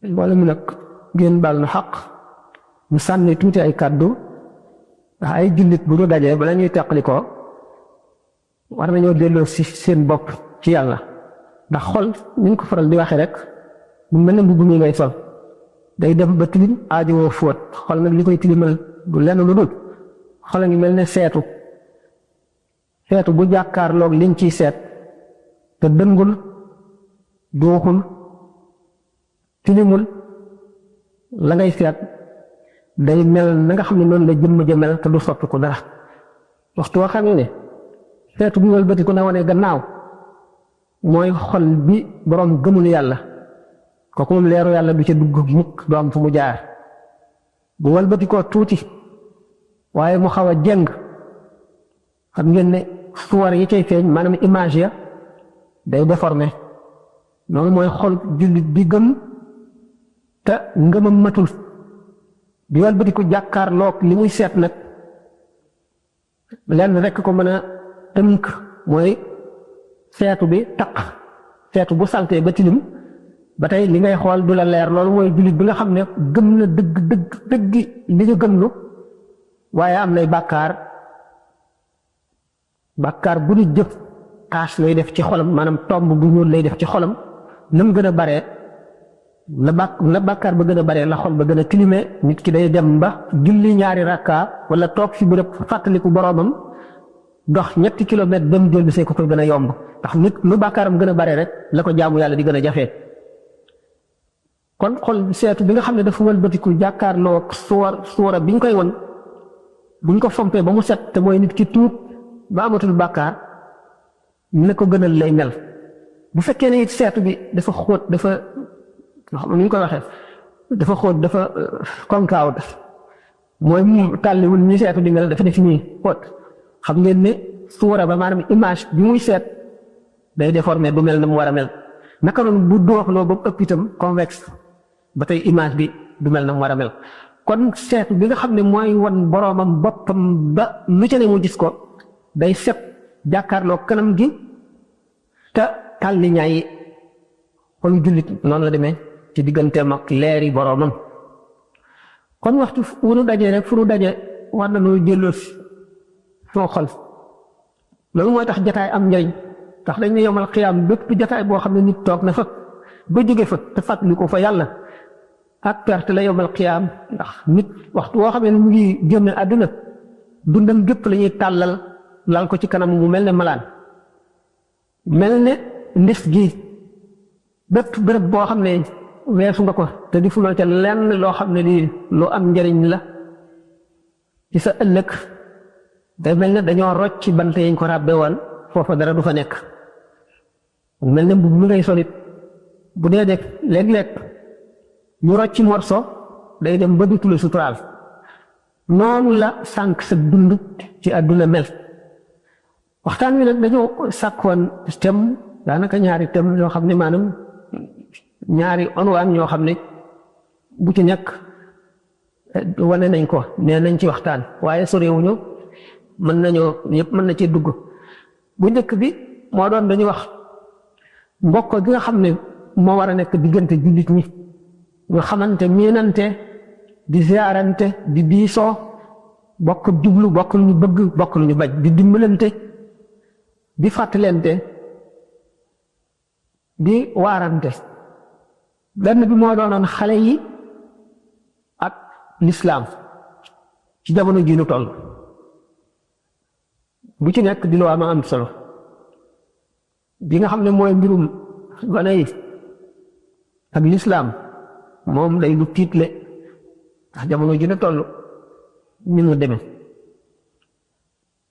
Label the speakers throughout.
Speaker 1: wala mu nag ngeen baal na xaq mu sànni tuuti ay kàddu ndax ay jullit bu ñu dajee bala ñuy teqalikoo war nañoo delloo si seen bopp ci yàlla ndax xol ni ñu ko faral di waxee rek mu mel ne mbubb mi ngay sol day dem ba tilim aajowoo fóot xol nag li koy tilimal du lenn lu dul xol a ngi mel ne seetu bu jàkkaarloog liñ ciy seet te dëngul dooxul tilimul la ngay seet day mel na nga xam ne noonu la jëmm ja mel te du soppi ko dara waxtu woo xam ne seetu bi wëlbati ku na wane gannaaw mooy xol bi boroom gëmul yàlla kooku moom leeru yàlla du ca dugg mukk du am fu mu jaar bu wëlbati koo tuuti waaye mu xaw a jeng xam ngeen ne suwar yi cay feeñ maanaam image ya day déformé noonu mooy xol jullit bi gëm te ngëmam matul bi wëlbati ko jàkkaarloog li muy seet nag lenn rekk ko mën a tënk mooy seetu bi taq seetu bu saltee ba tilim ba tey li ngay xool du la leer loolu mooy jullit bi nga xam ne gëm na dëgg li ñu gëmlu waaye am nay bàkkaar bu ñu jëf taas lay def ci xolam maanaam tomb bu ñuul lay def ci xolam na mu gën a baree la bàkkaar ba gën a baree la xol ba gën a tilime nit ki day dem ba julli ñaari rakka wala toog fi bërëb fàttaliku boroomam dox 3 kilomètres ba mu dellu see ko koy gën a yomb ndax nit lu bàkkaaram gën a bare rek la ko jaamu yàlla di gën a jafee kon xol seetu bi nga xam ne dafa wëlbatiku jàkkaarloo suura bi ñu koy won bu ñu ko fompee ba mu set te mooy nit ki tuub ba amatul bàkkaar ne ko gënal lay mel bu fekkee ne it seetu bi dafa xóot dafa xam ni ñu koy waxee dafa xóot dafa concave mooy mu tàlliwul ñi seetu di mel dafa def nii xóot xam ngeen ne suura ba maanaam image bi muy seet day déformé du mel na mu war a mel naka noonu bu dooxloo ba mu ëpp itam convexe ba tey image bi du mel na mu war a mel kon seetu bi nga xam ne mooy wan boroomam boppam ba lu ca ne mu gis ko day set jàkkaarloo kanam gi te tàlli ñaay xolu jullit noonu la demee ci digganteem ak leeri boroomam kon waxtu wu nu dajee rek fu nu daje war na noo jëlloo soo xol loolu mooy tax jataay am njariñ tax dañ ne yomal xiyaam bépp jataay boo xam ne nit toog na fa ba jóge fa te fàttali ko fa yàlla ak perte la yomal xiyaam ndax nit waxtu woo xam ne mu ngi génn àdduna dundam gépp la ñuy tàllal lal ko ci kanam mu mel ne malaan mel ne ndef gi bépp béréb boo xam ne weesu nga ko te di fuloo ca lenn loo xam ne lii lu am njariñ la ci sa ëllëg day mel ne dañoo rocc ci bant yañ ko ràbbe woon foofa dara du fa nekk mel ne mbubb mi ngay solit bu dee nekk léeg-léeg ñu rocc ci morso day dem ba dutule suturaal noonu la sànq sa dund ci àdduna mel waxtaan wi nag dañoo sàkkoon thème daanaka ñaari thème yoo xam ne maanaam ñaari onwaan ñoo xam ne bu ci nekk wane nañ ko nee nañ ci waxtaan waaye sorewuñu mën nañoo yëpp mën na ci dugg bu njëkk bi moo doon dañuy wax mbokk gi nga xam ne moo war a nekk diggante jullit ñi ñu xamante miinante di ziarante di diisoo bokk jublu bokk lu ñu bëgg bokk lu ñu bañ di dimbalante di fàttalente di waarante benn bi moo doonoon xale yi ak lislaam ci jamono ji nu toll bu ci nekk di loo am solo bi nga xam ne mooy mbirum gone yi ak lislaam moom day lu tiitle ndax jamono ji nu toll ñu mu demee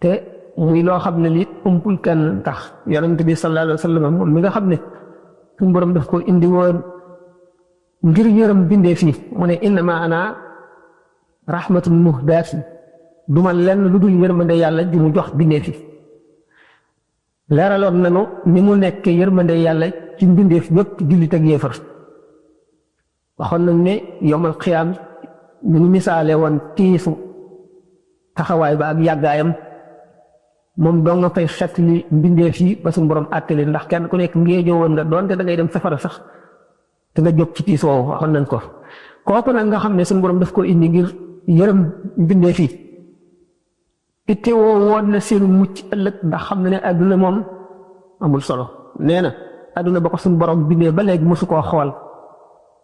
Speaker 1: te muy loo xam ne li umpul kenn tax yonent bi sallallahu alayhi wa sallam moom mi nga xam ne suñu borom daf ko indi woon ngir yërëm bindee fii mu ne innama ana rahmatun muhdaat du ma lenn lu dul yërmande yàlla ju mu jox bindee fi leeraloon nanu ni mu nekk yërmande yàlla ci mbindeef yëpp jullit ak yéefar waxoon nañ ne yowmal xiyaam ñu nu misaale woon tiisu taxawaay ba ak yàggaayam moom doo nga fay xet li mbindeef yi ba suñu borom àttali ndax kenn ku nekk ngéejoo woon nga doonte da ngay dem safara sax te nga jóg ci tiis woowu waxoon nañ ko kooku nag nga xam ne suñu borom daf ko indi ngir yërëm mbindee fii itte woo woon na seenu mucc ëllëg ndax xam na ne adduna moom amul solo nee na adduna ba ko suñu borom bindee ba léegi mosu koo xool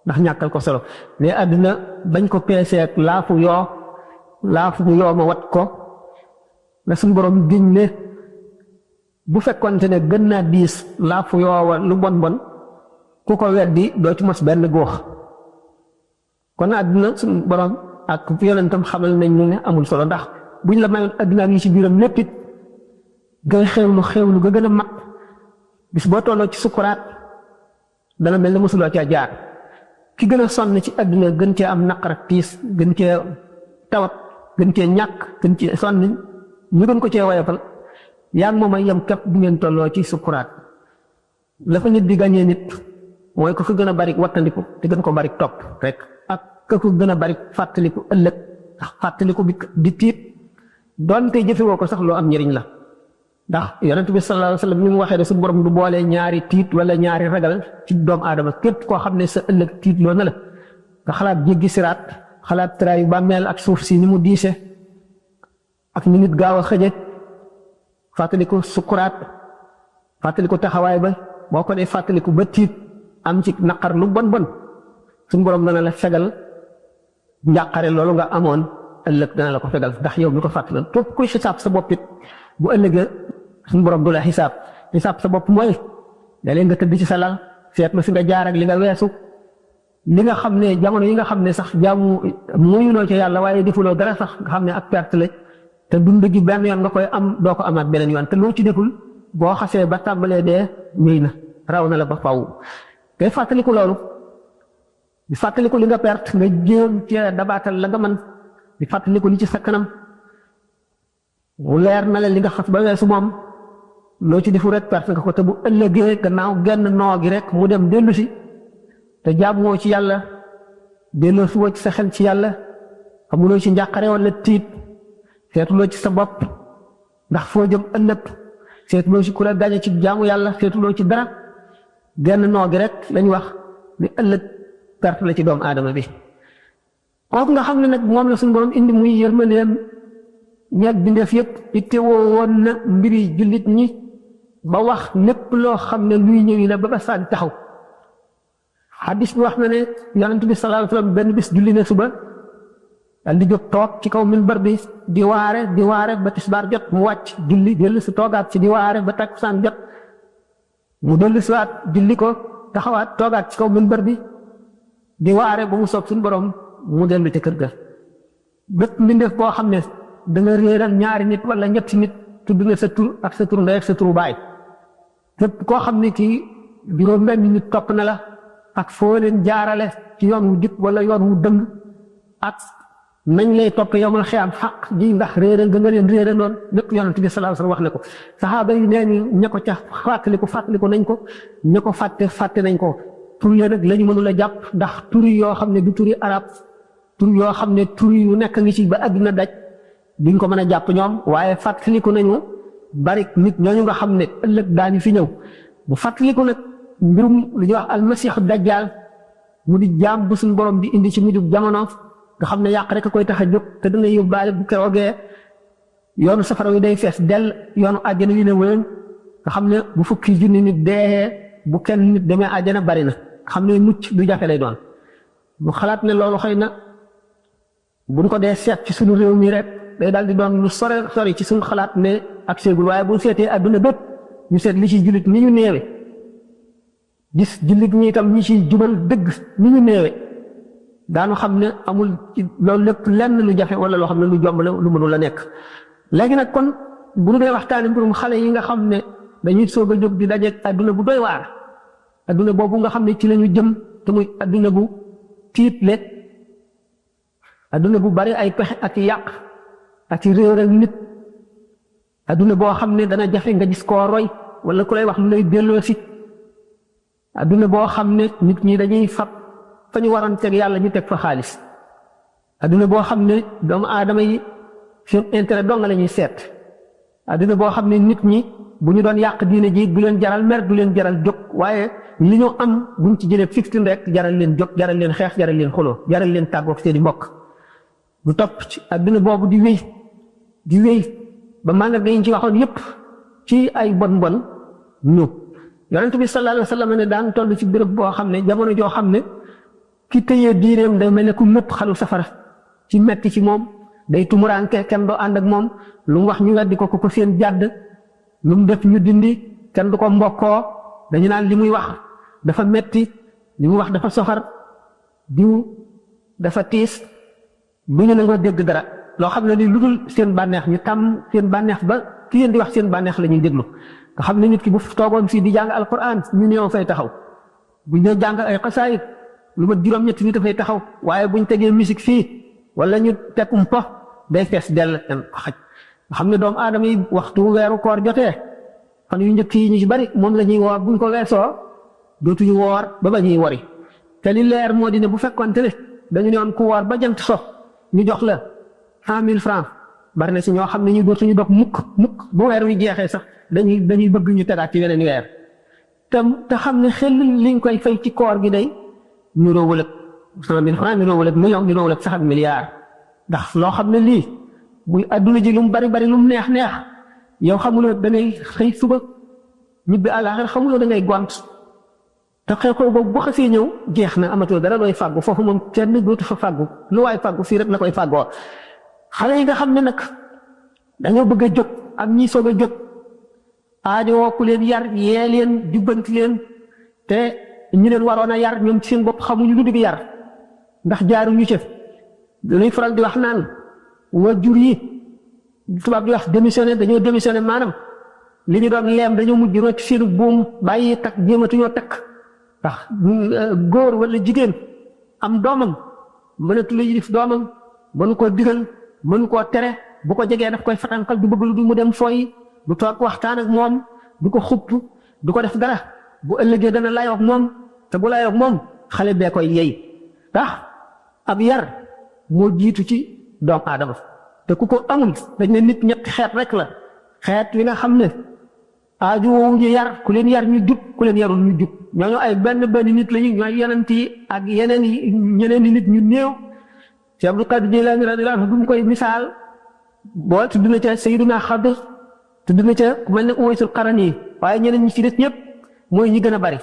Speaker 1: ndax ñàkkal ko solo ne adduna bañ ko peeseek laafu yoo ma wat ko la suñu borom giñ ne bu fekkonte ne gën naa diis laafu yoo lu bon bon ku ko weddi doo ci mos benn góox kon adduna suñu borom ak yonentam xamal nañ ne amul solo ndax buñ la mayoon adduna yi ci biiram lépp it ngay xewlu ga gën a mag bis boo tolloo ci sukuraat dana mel ne mosuloo caa jaar ki gën a sonn ci adduna gën cee am naqar ak tiis gën cee tawat gën cee ñàkk gën cee sonn ñu gën ko cee woyofal yaa ngi moom ay yem képp bu ngeen tolloo ci sukuraat la fa nit di gañee nit mooy ko gën a bari wattandiku te gën ko bari topp rek ak ko gën a bari fàttaliku ëllëg ndax fàttaliku bi di tiit doonte jëfewoo ko sax loo am njëriñ la ndax yonent bi sallallahu alayhi wa sallam ni mu waxee ne suñu borom du boole ñaari tiit wala ñaari ragal ci doomu aadama képp koo xam ne sa ëllëg tiit loo na la nga xalaat jéggi siraat xalaat traayu bàmmeel ak suuf si ni mu diise ak ni nit gaaw a xëje fàttaliku sukuraat fàttaliku taxawaay ba boo ko dee fàttaliku ba tiit am ci naqar lu bon bon suñu borom dana la fegal njàqare loolu nga amoon ëllëg dana la ko fegal ndax yow mi ko fàttaloon képp kuy xisaab sa bopp it bu ëllëgee suñu borom du la xisaab sa bopp mooy léeg-léeg nga tëdd ci sa lal seet ma fi nga jaar ak li nga weesu li nga xam ne jamono yi nga xam ne sax jaamu muyuloo ci yàlla waaye defuloo dara sax nga xam ne ak perte la te dund gi benn yoon nga koy am doo ko amaat beneen yoon te loo ci deful boo xasee ba tàmbalee dee wéy na raw na la ba faw ngay fàttaliku loolu di fàttaliku li nga perte nga jéem cee dabaatal la nga mën di fàttaliku li ci sa kanam mu leer na la li nga xas ba weesu moom loo ci defu rek perte nga ko te bu ëllëgee gannaaw genn noo gi rek mu dem dellu si te jaamoo ci yàlla delloo si woo ci sa xel ci yàlla xamuloo ci njàqare wala tiit seetuloo ci sa bopp ndax foo jëm ëllëg seetuloo ci ku la gañe ci jaamu yàlla seetuloo ci dara genn noo gi rek lañ wax ni ëllëg perte la ci doomu aadama bi kooku nga xam ne nag moom la suñu borom indi muy yërmandeem ñeeg bindeef yëpp itte woo woon na mbiri jullit ñi ba wax lépp loo xam ne luy ñëwi la ba ba saan taxaw xadis bi wax na ne yonent bi sallallahu alayhi wa sallam benn bis julli na suba dal di jóg toog ci kaw minbar bi di waare ba tisbaar jot mu wàcc julli dellu si toogaat ci di waare ba takkusaan jot mu dellu si waat julli ko taxawaat toogaat ci kaw minbar bi di waare ba mu soog suñu borom mu dellu ci kër ga bépp mbindeef boo xam ne da nga réeral ñaari nit wala ñetti nit tudd na sa tur ak sa tur ndey ak sa turu baay képp koo xam ne kii juróom benn nit topp na la ak foo leen jaarale ci yoon wu jub wala yoon wu dëng ak nañ lay topp yowmal xiyaam xaq ji ndax réeral nga leen réeral noonu lépp yonent bi sallallahu alayhi wasallam wax ne ko saxaaba yi nee ni ña ko ca fàttaliku nañ ko ña ko fàtte nañ ko tur ya nag lañu mënul a jàpp ndax turi yoo xam ne du turi arab tur yoo xam ne turi yu nekk ngi ci ba àdduna daj duñ ko mën a jàpp ñoom waaye fàttaliku nañu bari nit ñooñu nga xam ne ëllëg daañu fi ñëw bu fàttaliku nag mbirum lu ñuy wax almasiixu dajjaal mu di jaam bu suñ borom di indi ci mujjub jamono nga xam ne yàq rek a koy tax a jóg te dana yóbbaale bu keroogee yoonu safara wi day fees dell yoonu àjjana wi ne wéen nga xam ne bu fukki junni nit dee bu kenn nit demee àjjana bari na nga xam ne mucc du jafe lay doon mu xalaat ne loolu xëy na buñ ko dee seet ci suñu réew mi rek day daal di doon lu sori ci suñu xalaat ne ak seegul waaye bu seetee adduna bépp ñu seet li ci jullit ni ñu néewe gis jullit ñi itam ñi ci jubal dëgg ni ñu néewe daanu xam ne amul ci loolu lépp lenn lu jafe wala loo xam ne lu jomb la lu mënul la nekk léegi nag kon bu ñu dee waxtaane mbirum xale yi nga xam ne dañuy soog a jóg di dajeeg adduna bu doy waar adduna boobu nga xam ne ci lañu jëm te muy adduna bu tiitle adduna bu bari ay pexe ak yàq ak réer ak nit adduna boo xam ne dana jafe nga gis koo roy wala ku lay wax lu lay delloo si adduna boo xam ne nit ñi dañuy fab fa ñu waroon teg yàlla ñu teg fa xaalis adduna boo xam ne doomu aadama yi seen intérêt dong la ñuy seet adduna boo xam ne nit ñi bu ñu doon yàq diine ji du leen jaral mer du leen jaral jóg waaye li ñu am buñ ci jëlee 15 rek jaral leen jóg jaral leen xeex jaral leen xuloo jaral leen tàggoog seeni mbokk du topp ci àdduna boobu di wéy ba maanaam dañ ci waxoon yépp ci ay bon ñu yonent bi sallallahu alayhi wa sallam ne daan toll ci béréb boo xam ne jamono joo xam ne ki tëyee diineem day mel ne ku mépp xalu safara ci metti ci moom day tumuraanke kenn doo ànd ak moom lu mu wax ñu weddi ko ko seen jàdd lu mu def ñu dindi kenn du ko mbokkoo dañu naan li muy wax dafa metti li muy wax dafa soxar diw dafa tiis bu ñu nangoo dégg dara loo xam ne ni lu dul seen bànneex ñu tàmm seen bànneex ba ki leen di wax seen bànneex la ñuy déglu nga xam ne nit ki bu toogoon fii di jàng alquran ñu ñëw fay taxaw buñ ne jàng ay xasaayit lu ma juróom-ñetti nit dafay taxaw waaye buñ tegee musique fii wala ñu teg po day fees dell kenn ko xaj nga xam ne doomu aadama yi waxtu weeru koor jotee fan yu njëkk yi ñu ci bari moom la ñuy woor buñ ko weesoo dootuñu woor ba ñuy wori te li leer moo di ne bu fekkoonte ne dañu ne woon ku woor ba jant so ñu jox la 100 000 francs bari na si ñoo xam ne ñu dootuñu dog mukk bu weer wi jeexee sax dañuy bëgg ñu tegaat ci weneen weer te xam ne xel liñ koy fay ci koor gi day ñu roowul ak 100 000 francs ñu roowul ak million ñu roowul ak sax ak milliard ndax loo xam ne lii muy adduna ji lu mu bari lu mu neex yow xamuloo da ngay xëy suba ñibbi àllaaxira xamuloo da ngay gont te xew-xew boobu bu xasee ñëw jeex na amatoo dara looy fàggu foofu moom kenn dootu fa fàggu lu waay fàggu fii rek la koy fàggoo xale yi nga xam ne nag dañoo bëgg a jóg ak ñi soog a jóg aajowoo ku leen yar yee leen jubbanti leen te ñi leen waroon a yar ñoom ci seen bopp xamuñu lu dul yar ndax jaaruñu ca dañuy faral di wax naan waajur yi tubaab di wax dañoo démissionné maanaam li ñu doon leem dañoo mujj rocc seenu buum bàyyi takk jéematuñoo takk ndax góor wala jigéen am doomam mënatu la yilif doomam mënu koo digal mënu koo tere bu ko jegee daf koy fatankal du bëgg lu dul mu dem fooyi du toog waxtaan ak moom du ko xupp du ko def dara bu ëllëgee dana layoo ak moom te bu layoo ak moom xale bee koy yey ndax ab yar moo jiitu ci doomu aadama te ku ko amul dañ ne nit ñetti xeet rek la xeet wi nga xam ne aaju woowu ñu yar ku leen yar ñu jub ku leen yarul ñu jub ñooñu ay benn nit lañu ñooy yonent yi ak ñeneen nit ñu néew ci Abdul Qadir Jilaani radiyallaahu anhu bu mu koy misaal boo tudd na ca Sayyiduna Xadir tudd na ca ku mel ne Uwaysul Qarani waaye ñeneen ñi ci des ñëpp mooy ñi gën a bari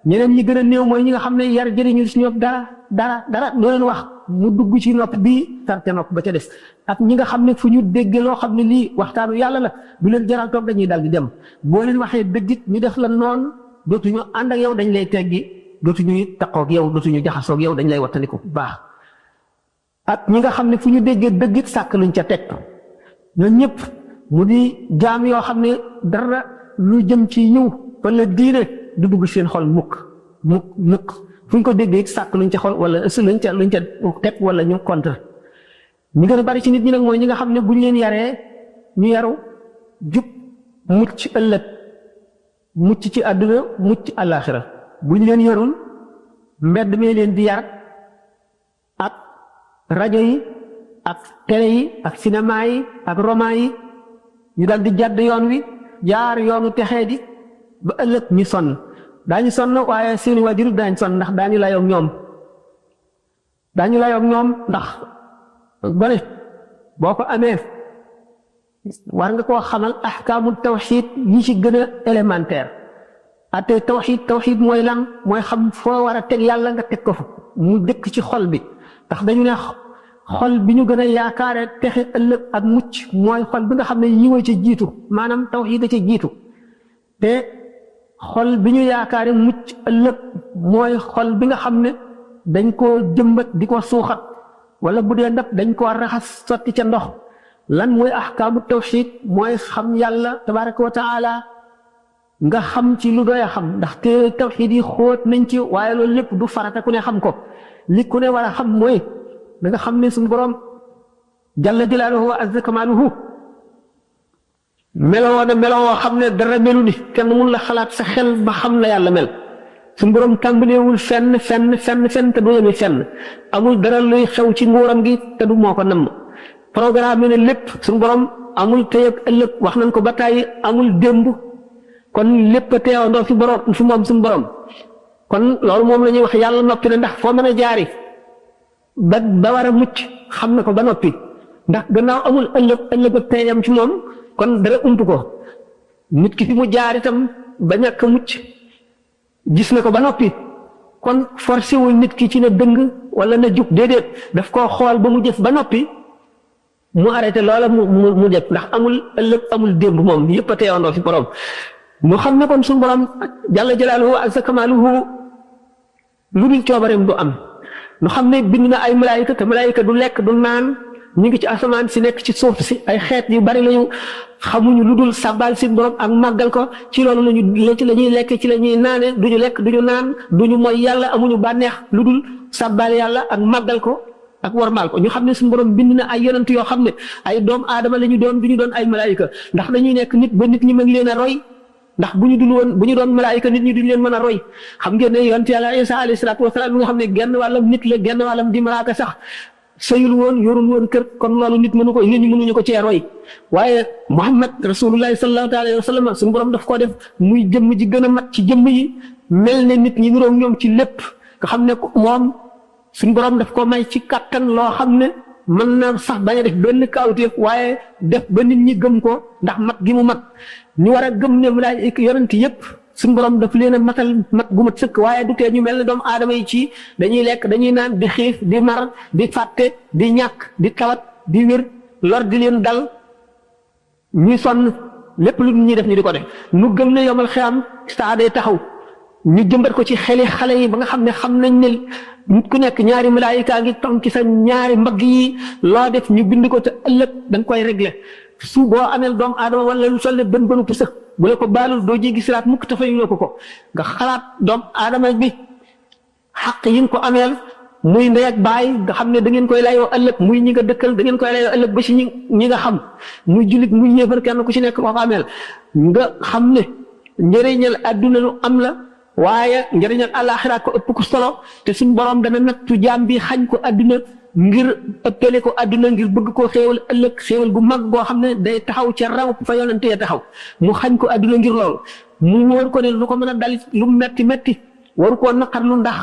Speaker 1: ñeneen ñi gën a néew mooy ñi nga xam ne yar jëriñu si ñoom dara loo leen wax mu dugg ci nopp bii tarte nopp ba ca des ak ñi nga xam ne fu ñu dégg loo xam ne lii waxtaanu yàlla la du leen jaral toog dañuy dal di dem boo leen waxee dëggit ñu def la noonu dootuñu ànd ak yow dañ lay teggi dootuñu taqoog yow dootuñu jaxasoog yow dañ lay wattandiku bu baax ak ñi nga xam ne fu ñu déggee dëggit sàkk luñ ca teg ñoom ñëpp mu di jaam yoo xam ne dara lu jëm ci yiw wala diine du dugg seen xol mukk fu ñu ko déggee sàkk luñ ca xol wala ësu luñ ca teg wala ñu contre ñi gën a bari ci nit ñi nag mooy ñi nga xam ne buñ leen yaree ñu yaru jub mucc ëllëg mucc ci àdduna mucc àllaaxira buñ leen yarul mbedd mee leen di yar ak rajo yi ak télé yi ak cinéma yi ak roman yi ñu dal di jàdd yoon wi jaar yoonu texee di ba ëllëg ñu sonn daañu sonn waaye seeni waajur daañu sonn ndax daañu layoog ñoom ndax gone boo ko amee war nga koo xamal ahkaamu tawxiid yi ci gën a élémentaire ate tawxiid mooy lan mooy xam foo war a teg yàlla nga teg ko fa mu dëkk ci xol bi ndax dañu ne xol bi ñu gën a yaakaare texe ëllëg ak mucc mooy xol bi nga xam ne yiwa ca jiitu maanaam tawxiid a ca jiitu te xol bi ñu yaakaare mucc ëllëg mooy xol bi nga xam ne dañ koo jëmbat di ko suuxat wala bu dee ndab dañ koo raxas sotti ca ndox lan mooy ahkaamu tawxiid mooy xam yàlla tabaraka wa taala nga xam ci lu doy a xam ndax te tawxiid yi xóot nañ ci waaye loolu lépp du farata ku ne xam ko li ku ne war a xam mooy da nga xam ne suñu borom jalla jalaaluhu wa azza kamaaluhu meloo na meloo xam ne dara melu ni kenn mun la xalaat sa xel ba xam la yàlla mel suñu borom tàmbaleewul fenn te du yemi fenn amul dara luy xew ci nguuram gi te du moo ko namm programme ne lépp suñu borom amul tey ak ëllëg wax nañ ko ba tàyyi amul démb kon lépp a teewandoo fi moom suñu borom kon loolu moom la ñuy wax yàlla noppi na ndax foo mën a jaari ba war a mucc xam na ko ba noppi ndax gannaaw amul ëllëg ak teyam ci moom kon dara ump ko nit ki fi mu jaar itam ba ñàkk mucc gis na ko ba noppi kon forcé wul nit ki ci na dëng wala na jub déedéet daf koo xool ba mu jëf ba noppi mu arrêté loola mu def ndax amul ëllëg amul démb moom yëpp a teewandoo fi borom mu xam ne kon suñu borom jalla jalaaluhu azza kamaaluhu lu dul coobareem du am nu xam ne bind na ay malaayika te malaayika du lekk du naan ñu ngi ci asamaan si nekk ci suuf si ay xeet yu bari lañu xamuñu lu dul sàbbaal si borom ak màggal ko ci loolu ci la ñuy lekk ci la ñuy naane duñu lekk duñu naan duñu mooy yàlla amuñu bànneex lu dul sàbbaal yàlla ak màggal ko ak warmaal ko ñu xam ne suñu borom bind na ay yonent yoo xam ne ay doom aadama la ñu doon duñu doon ay malaayika ndax dañuy nekk nit ba nit ñi mën leen a roy ndax bu ñu doon malaayika nit ñi duñ leen mën a roy xam ngeen ne yonent yàlla Isa alayhi salaatu wasalaam nga xam ne genn wàllam nit la genn wàllam di malaaka sax sëyul woon yorul woon kër kon loolu nit ñi mënuñu ko cee roy waaye Muhammad rasulullahi sallallahu alayhi wa sallam suñu borom daf koo def muy jëmm ji gën a mat ci jëmm yi mel ne nit ñi niroog ñoom ci lépp nga xam ne moom suñu borom daf ko may ci kattan loo xam ne mën na sax bañ a def benn kawteef waaye def ba nit ñi gëm ko ndax mat gi mu mat ñu war a gëm ne malaayika yonent yépp suñu borom daf leen a matal mat gu mat sëkk waaye du tee ñu mel ne doomu aadama yi ci dañuy lekk dañuy naan di xiif di mar di fàtte di ñàkk di tawat di wér lor di leen dal ñuy sonn lépp lu ñuy def ñu di ko def nu gëm ne yomal xiyam saa day taxaw ñu jëmbat ko ci xeli xale yi ba nga xam ne xam nañ ne nit ku nekk ñaari malaayika ngi tom ci sa ñaari mbagg yi loo def ñu bind ko te ëllëg da nga koy régler su boo ameel doomu aadama wala lu sol ne bën bënu pisa bu la ko baalul doo jéggi siraat mukk te fayuloo ko nga xalaat doomu aadama bi xaq yi nga ko ameel muy ndey ak baay nga xam ne da ngeen koy layoo ëllëg muy ñi nga dëkkal da ngeen koy layoo ëllëg ba ci ñi nga xam muy jullit muy yéefar kenn ku ci nekk koo ko ameel nga xam ne njëriñal adduna lu am la waaye njëriñal àllaaxira ko ëpp ko solo te suñ borom dana nattu jaam bi xañ ko adduna ngir ëppale ko adduna ngir bëgg koo xéewal ëllëg xéewal gu mag goo xam ne day taxaw ca raw fa yonante ya taxaw mu xañ ko adduna ngir loolu mu wóor ko ne lu ko mën a dalit lu metti metti waru koo naqar lu ndax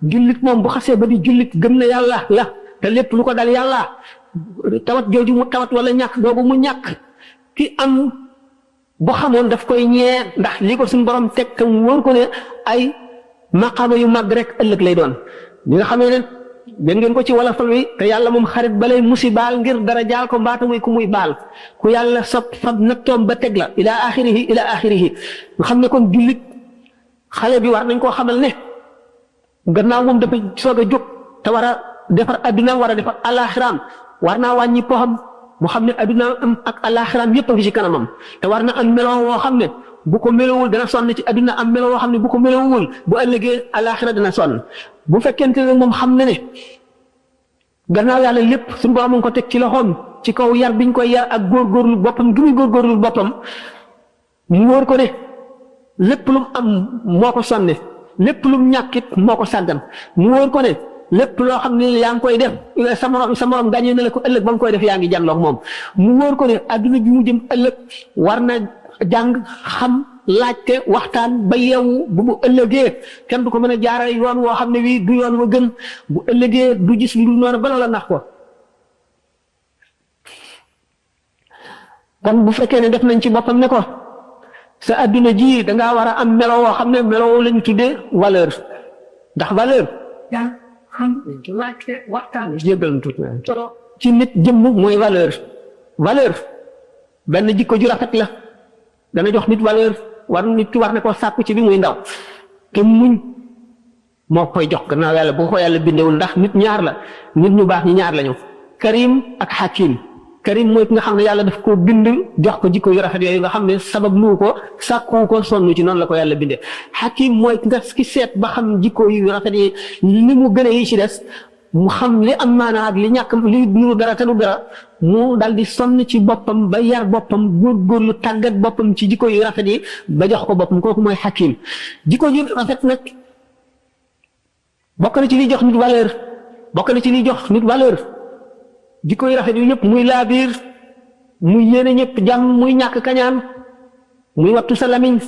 Speaker 1: jullit moom bu xasee ba di jullit gëm na yàlla la te lépp lu ko dal yàlla tawat jooju mu tawat wala ñàkk googu mu ñàkk ki am bu xamoon daf koy ñee ndax li ko suñu borom teg te mu wóor ko ne ay maqaama yu mag rek ëllëg lay doon li nga xamee ne dégg ngeen ko ci wala fal wi te yàlla moom xarit balay musi baal ngir dara jaal ko mbaata muy ku muy baal ku yàlla sopp fab nattoom ba teg la ila axirihi nga xam ne kon jullit xale bi war nañ koo xamal ne gannaaw moom dafa soog a jóg te war a defar adduna war a defar alaxiraam war naa wàññi poxam mu xam ne adduna am ak alaxiraam yépp a ngi ci kanamam te war na am meloo woo xam ne bu ko melowul dana sonn ci adduna am melo woo xam ne bu ko melowul bu ëllëgee alaxira dana sonn bu fekkente ne moom xam na ne gannaaw yàlla lépp suñu borom mu ngi ko teg ci loxoom ci kaw yar biñ koy yar ak góorgóorlu boppam gi muy góorgóorlu boppam mu wóor ko ne lépp lu mu am moo ko sonne lépp lu mu ñàkkit moo ko sàggan mu wóor ko ne lépp loo xam ne yaa ngi koy def sa morom gàññee na la ko ëllëg ba mu koy def yaa ngi jànloog moom mu wóor ko ne adduna bi mu jëm ëllëg war na jàng xam laajte waxtaan ba yeewu bu mu ëllëgee kenn du ko mën a jaarale yoon woo xam ne wii du yoon wa gën bu ëllëgee du gis lu dul noonu ba loola nax ko kon bu fekkee ne def nañ ci boppam ne ko sa adduna ji dangaa war a am melo woo xam ne melo la ñu tuddee valeur ndax valeur waxtaan jéggal tuuti ci nit jëmm mooy valeur benn jikko ju rafet la dana jox nit valeur nit ki war ne ko sàkku ci bi muy ndaw te muñ moo koy jox gannaaw yàlla bu ko yàlla bindewul ndax nit ñaar la nit ñu baax ñi ñaar lañu karim ak hakim karim mooy ki nga xam ne yàlla daf ko bind jox ko jikko yu rafet yooyu nga xam ne sabab lu ko sàkku ko sonn ci noonu la ko yàlla bindee hakim mooy ki seet ba xam jikko yu rafet yi li mu gën a yi ci des mu xam li am maanaa ak li ñàkk li nuru dara te du dara mu dal di sonn ci boppam ba yar boppam góorgóorlu tàggat boppam ci jikko yu rafet yi ba jox ko boppam kooku mooy hakim jikko yu rafet nag bokk na ci li jox nit valeur jikko yu rafet yu yëpp muy laabiir muy yéene ñëpp jàmm muy ñàkk kañaan muy wattu sa lamiñ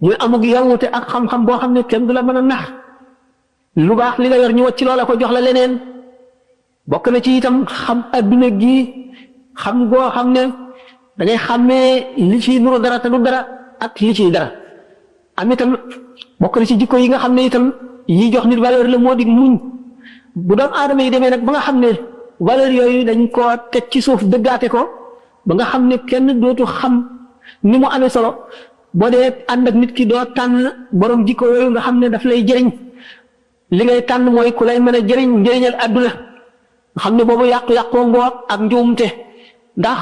Speaker 1: ñu amug yawute ak xam-xam boo xam ne kenn du la mën a nax lu baax li nga yor ñu wacc loola ko jox la leneen bokk na ci itam xam adduna gi xam goo xam ne da ngay xàmmee li ci nuru dara te du dara ak li ciy dara am itam bokk na ci jikko yi nga xam ne itam yi jox nit valeur la moo di muñ bu doom aadama yi demee nag ba nga xam ne valeur yooyu dañ koo teg ci suuf dëggaate ko ba nga xam ne kenn dootu xam ni mu amee solo boo dee ànd ak nit ki doo tànn borom jikko yooyu nga xam ne daf lay jëriñ li ngay tànn mooy ku lay mën a jëriñ njëriñal àdduna nga xam ne boobu yàqu-yàqoo ngoor ak njuumte ndax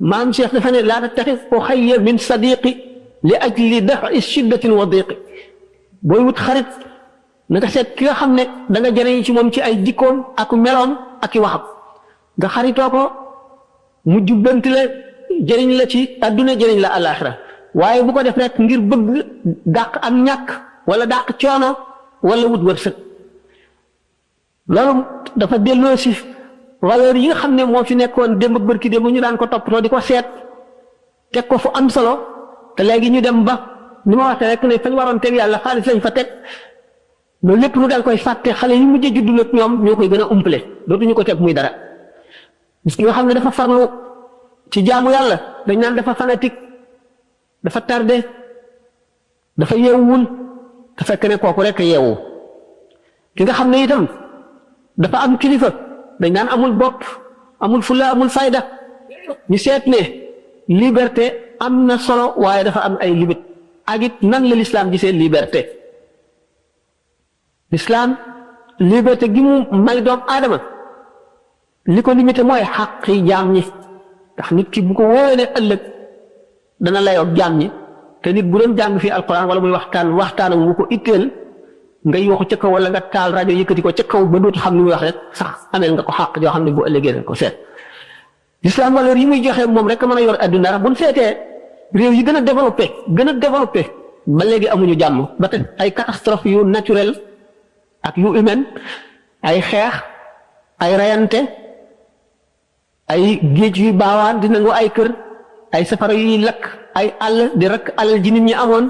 Speaker 1: maam Cheikh dafa ne laa tattaxis uxayya min sadiqi li ajli dafi shiddatin wa diqi booy wut xarit na nga seet ki nga xam ne da nga jëriñ ci moom ci ay jikkoom ak meloom ak i waxam nga xaritoo ko mu jubbanti la jëriñ la ci àdduna jëriñ la àllaaxira waaye bu ko def rek ngir bëgg dàq am ñàkk wala dàq coono wala wut wërsëg loolu dafa delloo si valeur yi nga xam ne moo fi nekkoon démb ak bërki démb ñu daan ko toppatoo di ko seet teg ko fu am solo te léegi ñu dem ba ni ma waxee rek ne fañ waroon teg yàlla xaalis lañ fa teg loolu lépp lu dal koy fàtte xale yi mujjee juddu nag ñoom ñoo koy gën a umpale dootuñu ko teg muy dara gis nga xam ne dafa farlu ci jaamu yàlla dañ naan dafa fanatique dafa tardé dafa yeewul te fekk ne kooku rek yeewu ki nga xam ne itam dafa am kilifa dañ naan amul bopp amul fulla amul fayda ñu seet ne liberté am na solo waaye dafa am ay limite ak it nan la l'islam gisee liberté l'islam liberté gi mu may doom aadama li ko limité mooy xaqi jaam ñi ndax nit ki bu ko wóoree ne ëllëg dana layoog jaam ñi te nit bu doon jàng fii alquran wala muy waxtaanam wu ko itteel ngay waxu ca kaw wala nga taal rajo yëkkati ko ca kaw ba dootu xam ni muy wax rek sax ameel nga ko xàq joo xam ne bu ëllëgee rek ko seet l'islam valeur yi muy joxe moom rek mën a yor adduna bu ñu seetee réew yi gën a développé ba léegi amuñu jàmm ba tey ay catastrophe yu naturel ak yu humaine ay xeex ay rayante ay géej yu baawaan di nangu ay kër ay safara yuy lakk ay àll di rakk alal ji nit ñi amoon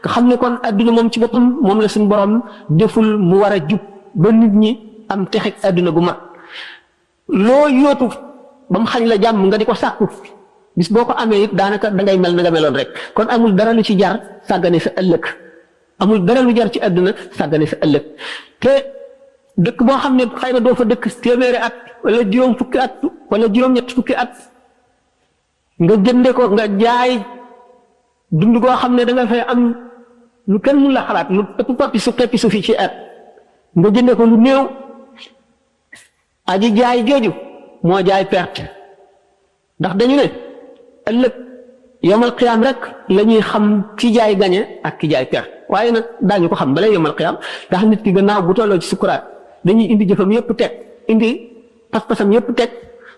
Speaker 1: nga xam ne kon adduna moom ci boppam moom la suñu borom deful mu war a jub ba nit ñi am texeg adduna gu mag loo yootu ba mu xañ la jàmm nga di ko sàkku bis boo ko amee it daanaka dangay mel na nga meloon rek kon amul dara lu ci jar sàggane sa ëllëg amul dara lu jar ci adduna sàggane sa ëllëg te dëkk boo xam ne xëy na doo fa dëkk téeméeri at wala juróom fukki at wala juróom-ñett fukki at nga jënde ko nga jaay dund goo xam ne da nga fay am lu kenn mun la xalaat lu ëpp peppi su fi ci at nga jënde ko lu néew aji jaay jooju moo jaay perte ndax dañu ne ëllëg yomal qiyaam rek la ñuy xam ki jaay gañe ak ki jaay perte waaye nag daañu ko xam balay yomal qiyaam ndax nit ki gannaaw bu tolloo ci sukuraat dañuy indi jëfam yépp teg indi pas-pasam yépp teg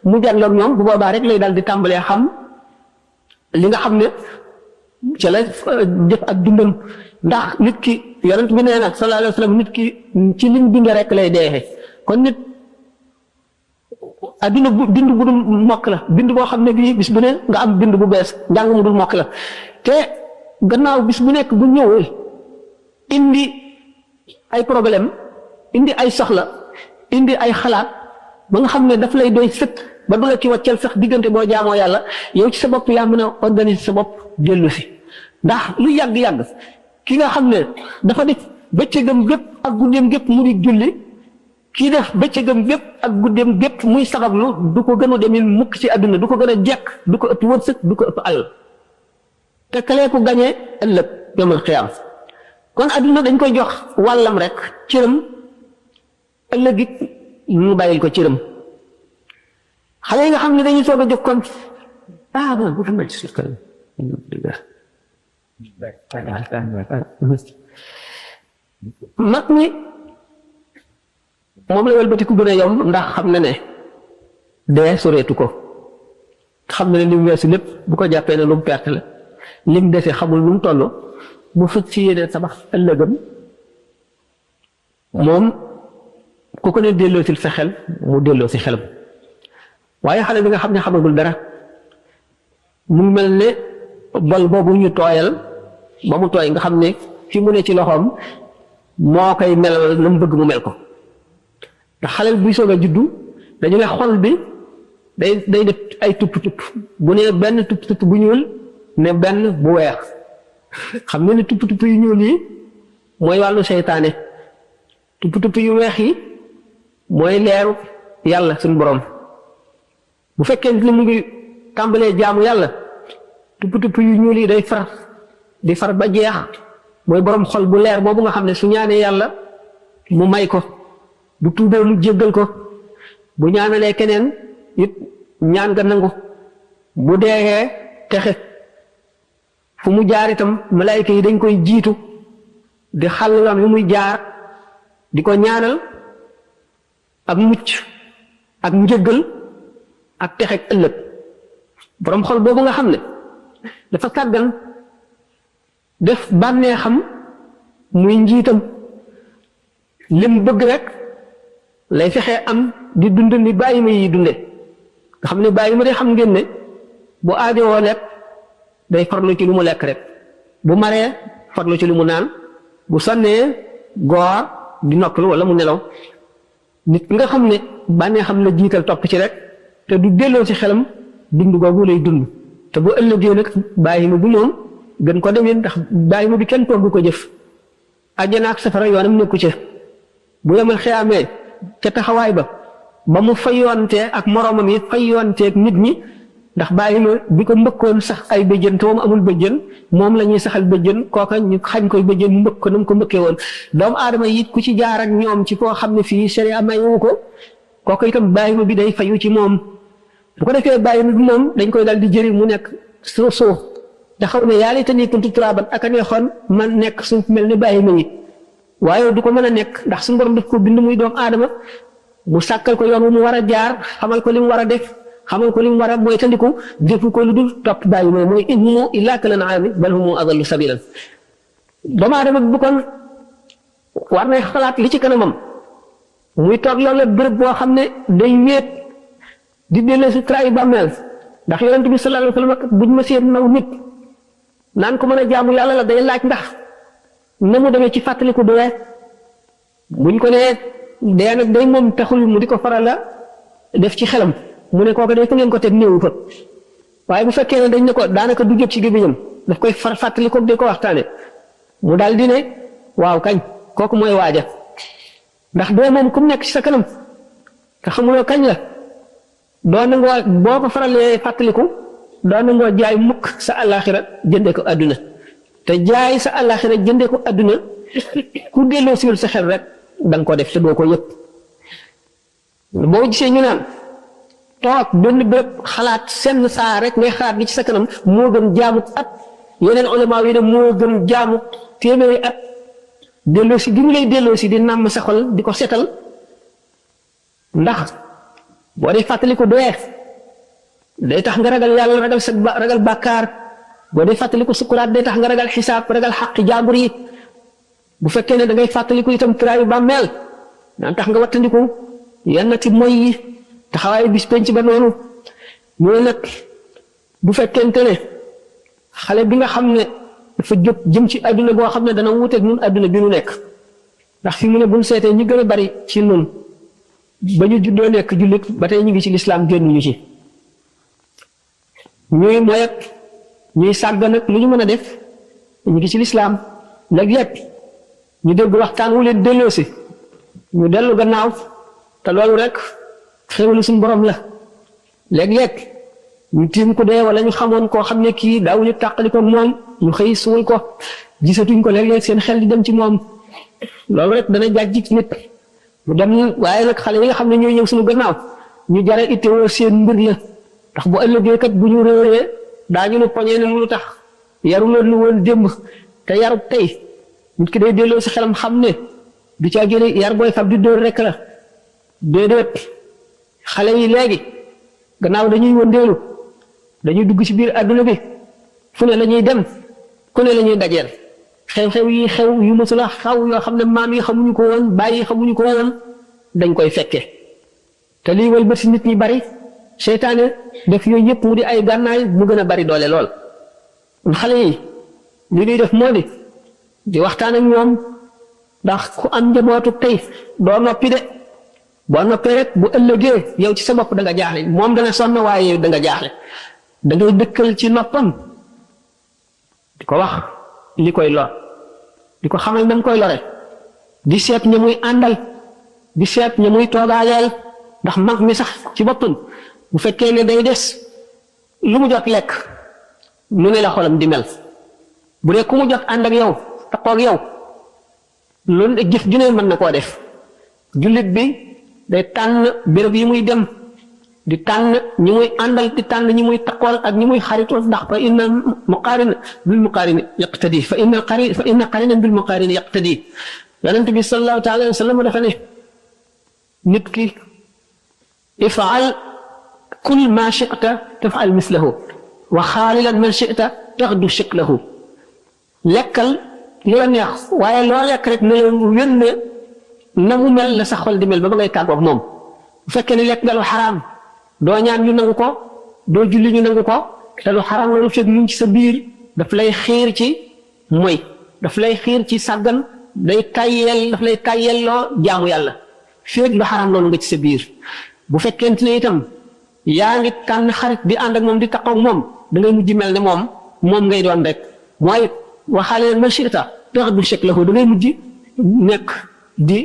Speaker 1: mu jànloog ñoom bu boobaa rek lay daal di tàmbalee xam li nga xam ne ca la jëf ak dundam ndax nit ki yonent bi nee na sallallahu alayhi wa sallam nit ki ci liñ dund rek lay deexee kon nit adduna bind bu dul mokk la bind boo xam ne bii bis bu ne nga am bind bu bees njàng mu dul mokk la te gannaaw bis bu nekk bu ñëwee indi ay problème indi ay soxla indi ay xalaat ba nga xam ne daf lay doy sëkk ba du la ci wàccal sax diggante boo jaamoo yàlla yow ci sa bopp yaa mën a organiser sa bopp dellu si ndax lu yàgg-yàgg ki nga xam ne dafa def bëccëgam gépp ak guddeem gépp mu di julli kii def bëccëgam gépp ak guddeem gépp muy sabablu du ko gën a demin mukk ci àdduna du ko gën a jekk du ko ëpp wërsëg du ko ëpp alal te kalee ko gañee ëllëg yomal xiyaam kon àdduna dañ koy jox wàllam rek cëram ëllëg it ñu bàyyil ko cëram xale yi nga xam ne dañuy soog a jóg kon mag ñi moom la wëlbati ku gën a yomb ndax xam na ne dee soreetu ko xam na ne li mu weesu lépp bu ko jàppee ne lu mu perte la li mu dese xamul lu mu toll mu fëkk ci yéene tabax ëllëgam moom ku ko ne delloo si sa xel mu delloo si xelam waaye xale bi nga xam ne xamagul dara mu mel ne bol boobu ñu tooyal ba mu tooy nga xam ne fi mu ne ci loxoom moo koy melal na mu bëgg mu mel ko ndax xale buy soog a juddu dañu ne xol bi day def ay tupp bu ne benn tupp bu ñuul ne benn bu weex xam nga ne tupp yu ñuul yi mooy wàllu seytaane tupp yu weex yi mooy leeru yàlla suñu borom bu fekkee ni mu ngi tàmbalee jaamu yàlla tupp yu ñuul yi day far di far ba jeex mooy borom xol bu leer boobu nga xam ne su ñaanee yàlla mu may ko bu tuubee mu jéggal ko bu ñaanalee keneen it ñaan nga nangu bu deexee texe fu mu jaar itam malaayika yi dañ koy jiitu di xàll yoon yu muy jaar di ko ñaanal ak mucc ak njëggal ak texe ëllëg borom xol boobu nga xam ne dafa sàggan def bànnee xam muy njiitam lim bëgg rek lay fexee am di dund ni bàyyi ma yi dunde nga xam ne bàyyi ma de xam ngeen ne bu aajowoo lekk day farlu ci lu mu lekk rek bu maree farlu ci lu mu naan bu sonnee goor di noppalu wala mu nelaw nit nga xam ne bànnee xam la jiital topp ci rek te du delloo ci xelam dund googu lay dund te bu ëllëgee nag bàyyi ma bi moom gën ko demee ndax bàyyi ma bi kenn togg ko jëf àjjana ak safara yoonam nekku ci bu yemal xiyaamee ca taxawaay ba mu fayontee ak moroomam yi fayonteeg nit ñi ndax bàyyi ma bi ko mbëkkoon sax ay bëjjën te moom amul bëjjën moom la ñuy saxal bëjjën kooka ñu xañ koy bëjjën mu mbëkk ko na mu ko mbëkkee woon doomu aadama yi ku ci jaar ak ñoom ci koo xam ne fii sharia mayu ko kooka itam bàyyi ma bi day fayu ci moom bu ko defee bàyyi ma bi moom dañ koy dal di jëri mu nekk soo te xaw ne yaa laytanii kuntu turaaban ak a neexoon man nekk suuf mel ni bàyyi ma yi waaye du ko mën a nekk ndax suñu borom daf ko bind muy doomu aadama mu sàkkal ko yoon wu mu war a jaar xamal ko li mu war a def xamal ko li mu war a mooy tandiku defu ko lu dul topp bàyyi ma mooy in humu illaa kal an'aami bal humu adallu sabiilan doomu aadama bu kon war na xalaat li ci kanamam muy toog loolu bërëb boo xam ne day wéet di dellee si trahi bàmmeel ndax yonent bi sallallahu alayhi wa sallam buñ ma seen naw nit naan ko mën a jaamu yàlla la day laaj ndax na mu demee ci fàttaliku dee buñ ko nee dee nag day moom taxul mu di ko faral la def ci xelam mu ne kooku day fa ngeen ko teg néewu fa waaye bu fekkee ne dañ ne ko daanaka du jot ci gémmiñam daf koy fàttaliku di ko waxtaane mu daal di ne waaw kañ kooku mooy waaja ndax dee moom ku mu nekk ci sa kanam te xamuloo kañ la doo nangoo boo ko faralee fàttaliku doo nangoo jaay mukk sa àllaaxira jënde ko àdduna te jaay sa àllaaxira jënde ko àdduna ku delloo siwul sa xel rek da nga ko def te doo ko yëpp boo gisee ñu naan toog benn béréb xalaat senn saa rek ngay xalaat li ci sa kanam moo gën jaamu at yeneen ulama yi ne moo gën jaamu téeméeri at delloo si gi mu lay delloo si di nàmm sa xol di ko setal ndax boo dee fàttali ko doyee day tax nga ragal yàlla ragal sa ragal bàkkaar boo dee fàttali ko sukuraat day tax nga ragal xisaab ragal xaqi jaambur yi bu fekkee ne da ngay fàttaliku itam kiraayu bàmmeel daan tax nga wattandiku yenn ci moy yi taxawaayu bis penc ba noonu ñooy nag bu fekkente ne xale bi nga xam ne dafa jóg jëm ci adduna boo xam ne dana wuuteeg ñun adduna bi nu nekk ndax fi mu ne buñ seetee ñu gën a bari ci nun ba ñu juddoo nekk jullit ba tey ñu ngi ci lislaam génnuñu ci ñuy moyet ñuy sàgg nag lu ñu mën a def ñu ngi ci lislaam léeg-léeg ñu dégg waxtaan wu leen delloosi ñu dellu gannaaw te loolu rek xéwalu suñu borom la léeg-léeg ñu tiim ko dee wala ñu xamoon koo xam ne kii daawuñu tàqali ko moom ñu xëy suul ko gisatuñ ko léeg-léeg seen xel di dem ci moom loolu rek dana jàjj nit mu dem waaye nag xale yi nga xam ne ñooy ñëw suñu gannaaw ñu jare ittewoo seen mbir la ndax bu ëllëgee kat bu ñu réeree daañu ne poñee ne lu tax yaru leen lu woon démb te yaru tey nit ki day delloo si xelam xam ne du caa génne yar booy fab di dóor rek la déedéet xale yi léegi gannaaw dañuy wëndeelu dañuy dugg ci biir àdduna bi fu ne la ñuy dem ku ne la ñuy dajeel xew-xew yi xew yu mësula xaw yoo xam ne maam yi xamuñu ko woon bàyyi yi xamuñu ko woon dañ koy fekke te lii wëlbati si nit ñi bari seytaane def yooyu yëpp mu di ay gànnaay mu gën a bari doole lool xale yi li ñuy def moo di waxtaan ak ñoom ndax ku am njabootu tey doo noppi de boo noppee rek bu ëllëgee yow ci sa bopp da nga jaaxle moom dana sonn waaye yow da nga jaaxle da ngay dëkkal ci noppam di ko wax li koy lor di ko xamal na koy lore di seet ña muy àndal di seet ña muy toogaaleel ndax mag mi sax ci boppam bu fekkee ne day des lu mu jot lekk nu ne la xolam di mel bu dee ku mu jot ànd ak yow taxaw ak yow loolu jëf ju ne mën na koo def jullit bi day tànn béréb yi muy dem di tànn ñi muy àndal di tànn ñi muy taxawal ak ñi muy xaritoo ndax fa inna muqaarin bil muqaarin yaqtadi fa inna qarinan bil muqaarin yaqtadi yonent bi sallallahu taala alayhi wa sallam dafa ne nit ki ifal kul ma shi'ta tafal mislahu wa xaalilan man shi'ta taxdu shiklahu lekkal li la neex waaye loo lekk rek ne wér ne na mu mel la sa xol di mel ba ngay tàggoog moom bu fekkee ne lekk nga lu xaraam doo ñaan ñu nangu ko doo julli ñu nangu ko te lu xaraam la lu fekk ñu ci sa biir daf lay xiir ci moy daf lay xiir ci sàggan daf lay tayyel loo jaamu yàlla feeg lu xaraam loolu nga ci sa biir bu fekkente ne itam yaa ngi tànn xarit di ànd ak moom di taqoog moom da ngay mujj mel ne moom ngay doon rek mooy waxaale leen man shi'ta taxdu shaklahu da ngay mujj nekk di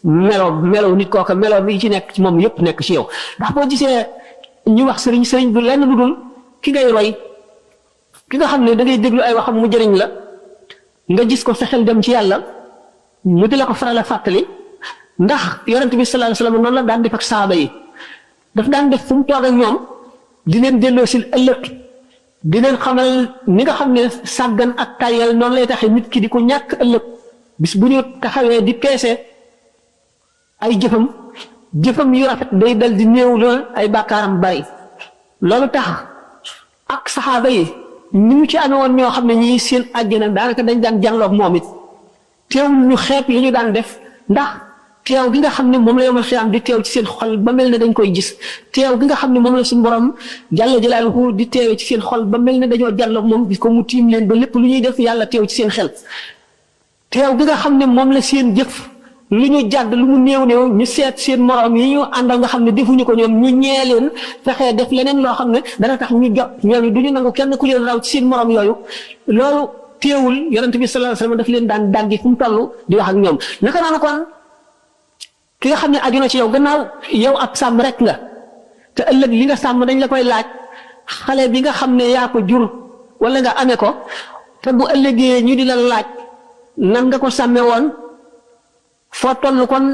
Speaker 1: melo nit kooka melo bi ci nekk ci moom yëpp nekk ci yow ndax boo gisee ñu wax sëriñ du lenn lu dul ki ngay roy ki nga xam ne da ngay déglu ay waxam mu jëriñ la nga gis ko fexeel dem ci yàlla mu di la ko faral a fàttali ndax yonent bi sallallahu alayhi wasallam noonu la daan def ak saaba yi daf daan def fu mu toog ak ñoom di leen delloo si ëllëg di leen xamal ni nga xam ne sàggan ak tayal noonu lay taxe nit ki di ko ñàkk ëllëg bis bu ñu taxawee di peese ay jëfam yu rafet day dal di néew lool ay bàkkaaram bari loolu tax ak saxaaba yi ni mu ci amee woon ñoo xam ne ñii seen àjjana daanaka dañ daan jànloog moom it teewul ñu xeeb yi ñu daan def ndax teew gi nga xam ne moom la yomal xiyaam di teew ci seen xol ba mel ne dañ koy gis teew gi nga xam ne moom la suñu borom jalla jalaaluhu di teewee ci seen xol ba mel ne dañoo jàlloog moom gis ko mu tiim leen ba lépp lu ñuy def yàlla teew ci seen xel teew gi nga xam ne moom la seen jëf lu ñu jàdd lu mu néew ñu seet seen morom yi ñu àndal nga xam ne defuñu ko ñoom ñu ñee leen fexee def leneen loo xam ne dana tax ñu jot ñooñu du ñu nangu kenn ku leen raw ci seen morom yooyu loolu teewul yonent bi sallallahu alayhi wasallam daf leen daan dàggi fu mu toll di wax ak ñoom naka noonu kon ki nga xam ne aju na ci yow gannaaw yow ab sàmm rek nga te ëllëg li nga sàmm dañ la koy laaj xale bi nga xam ne yaa ko jur wala nga amee ko te bu ëllëgee ñu di la laaj nan nga ko sàmme woon foo toll kon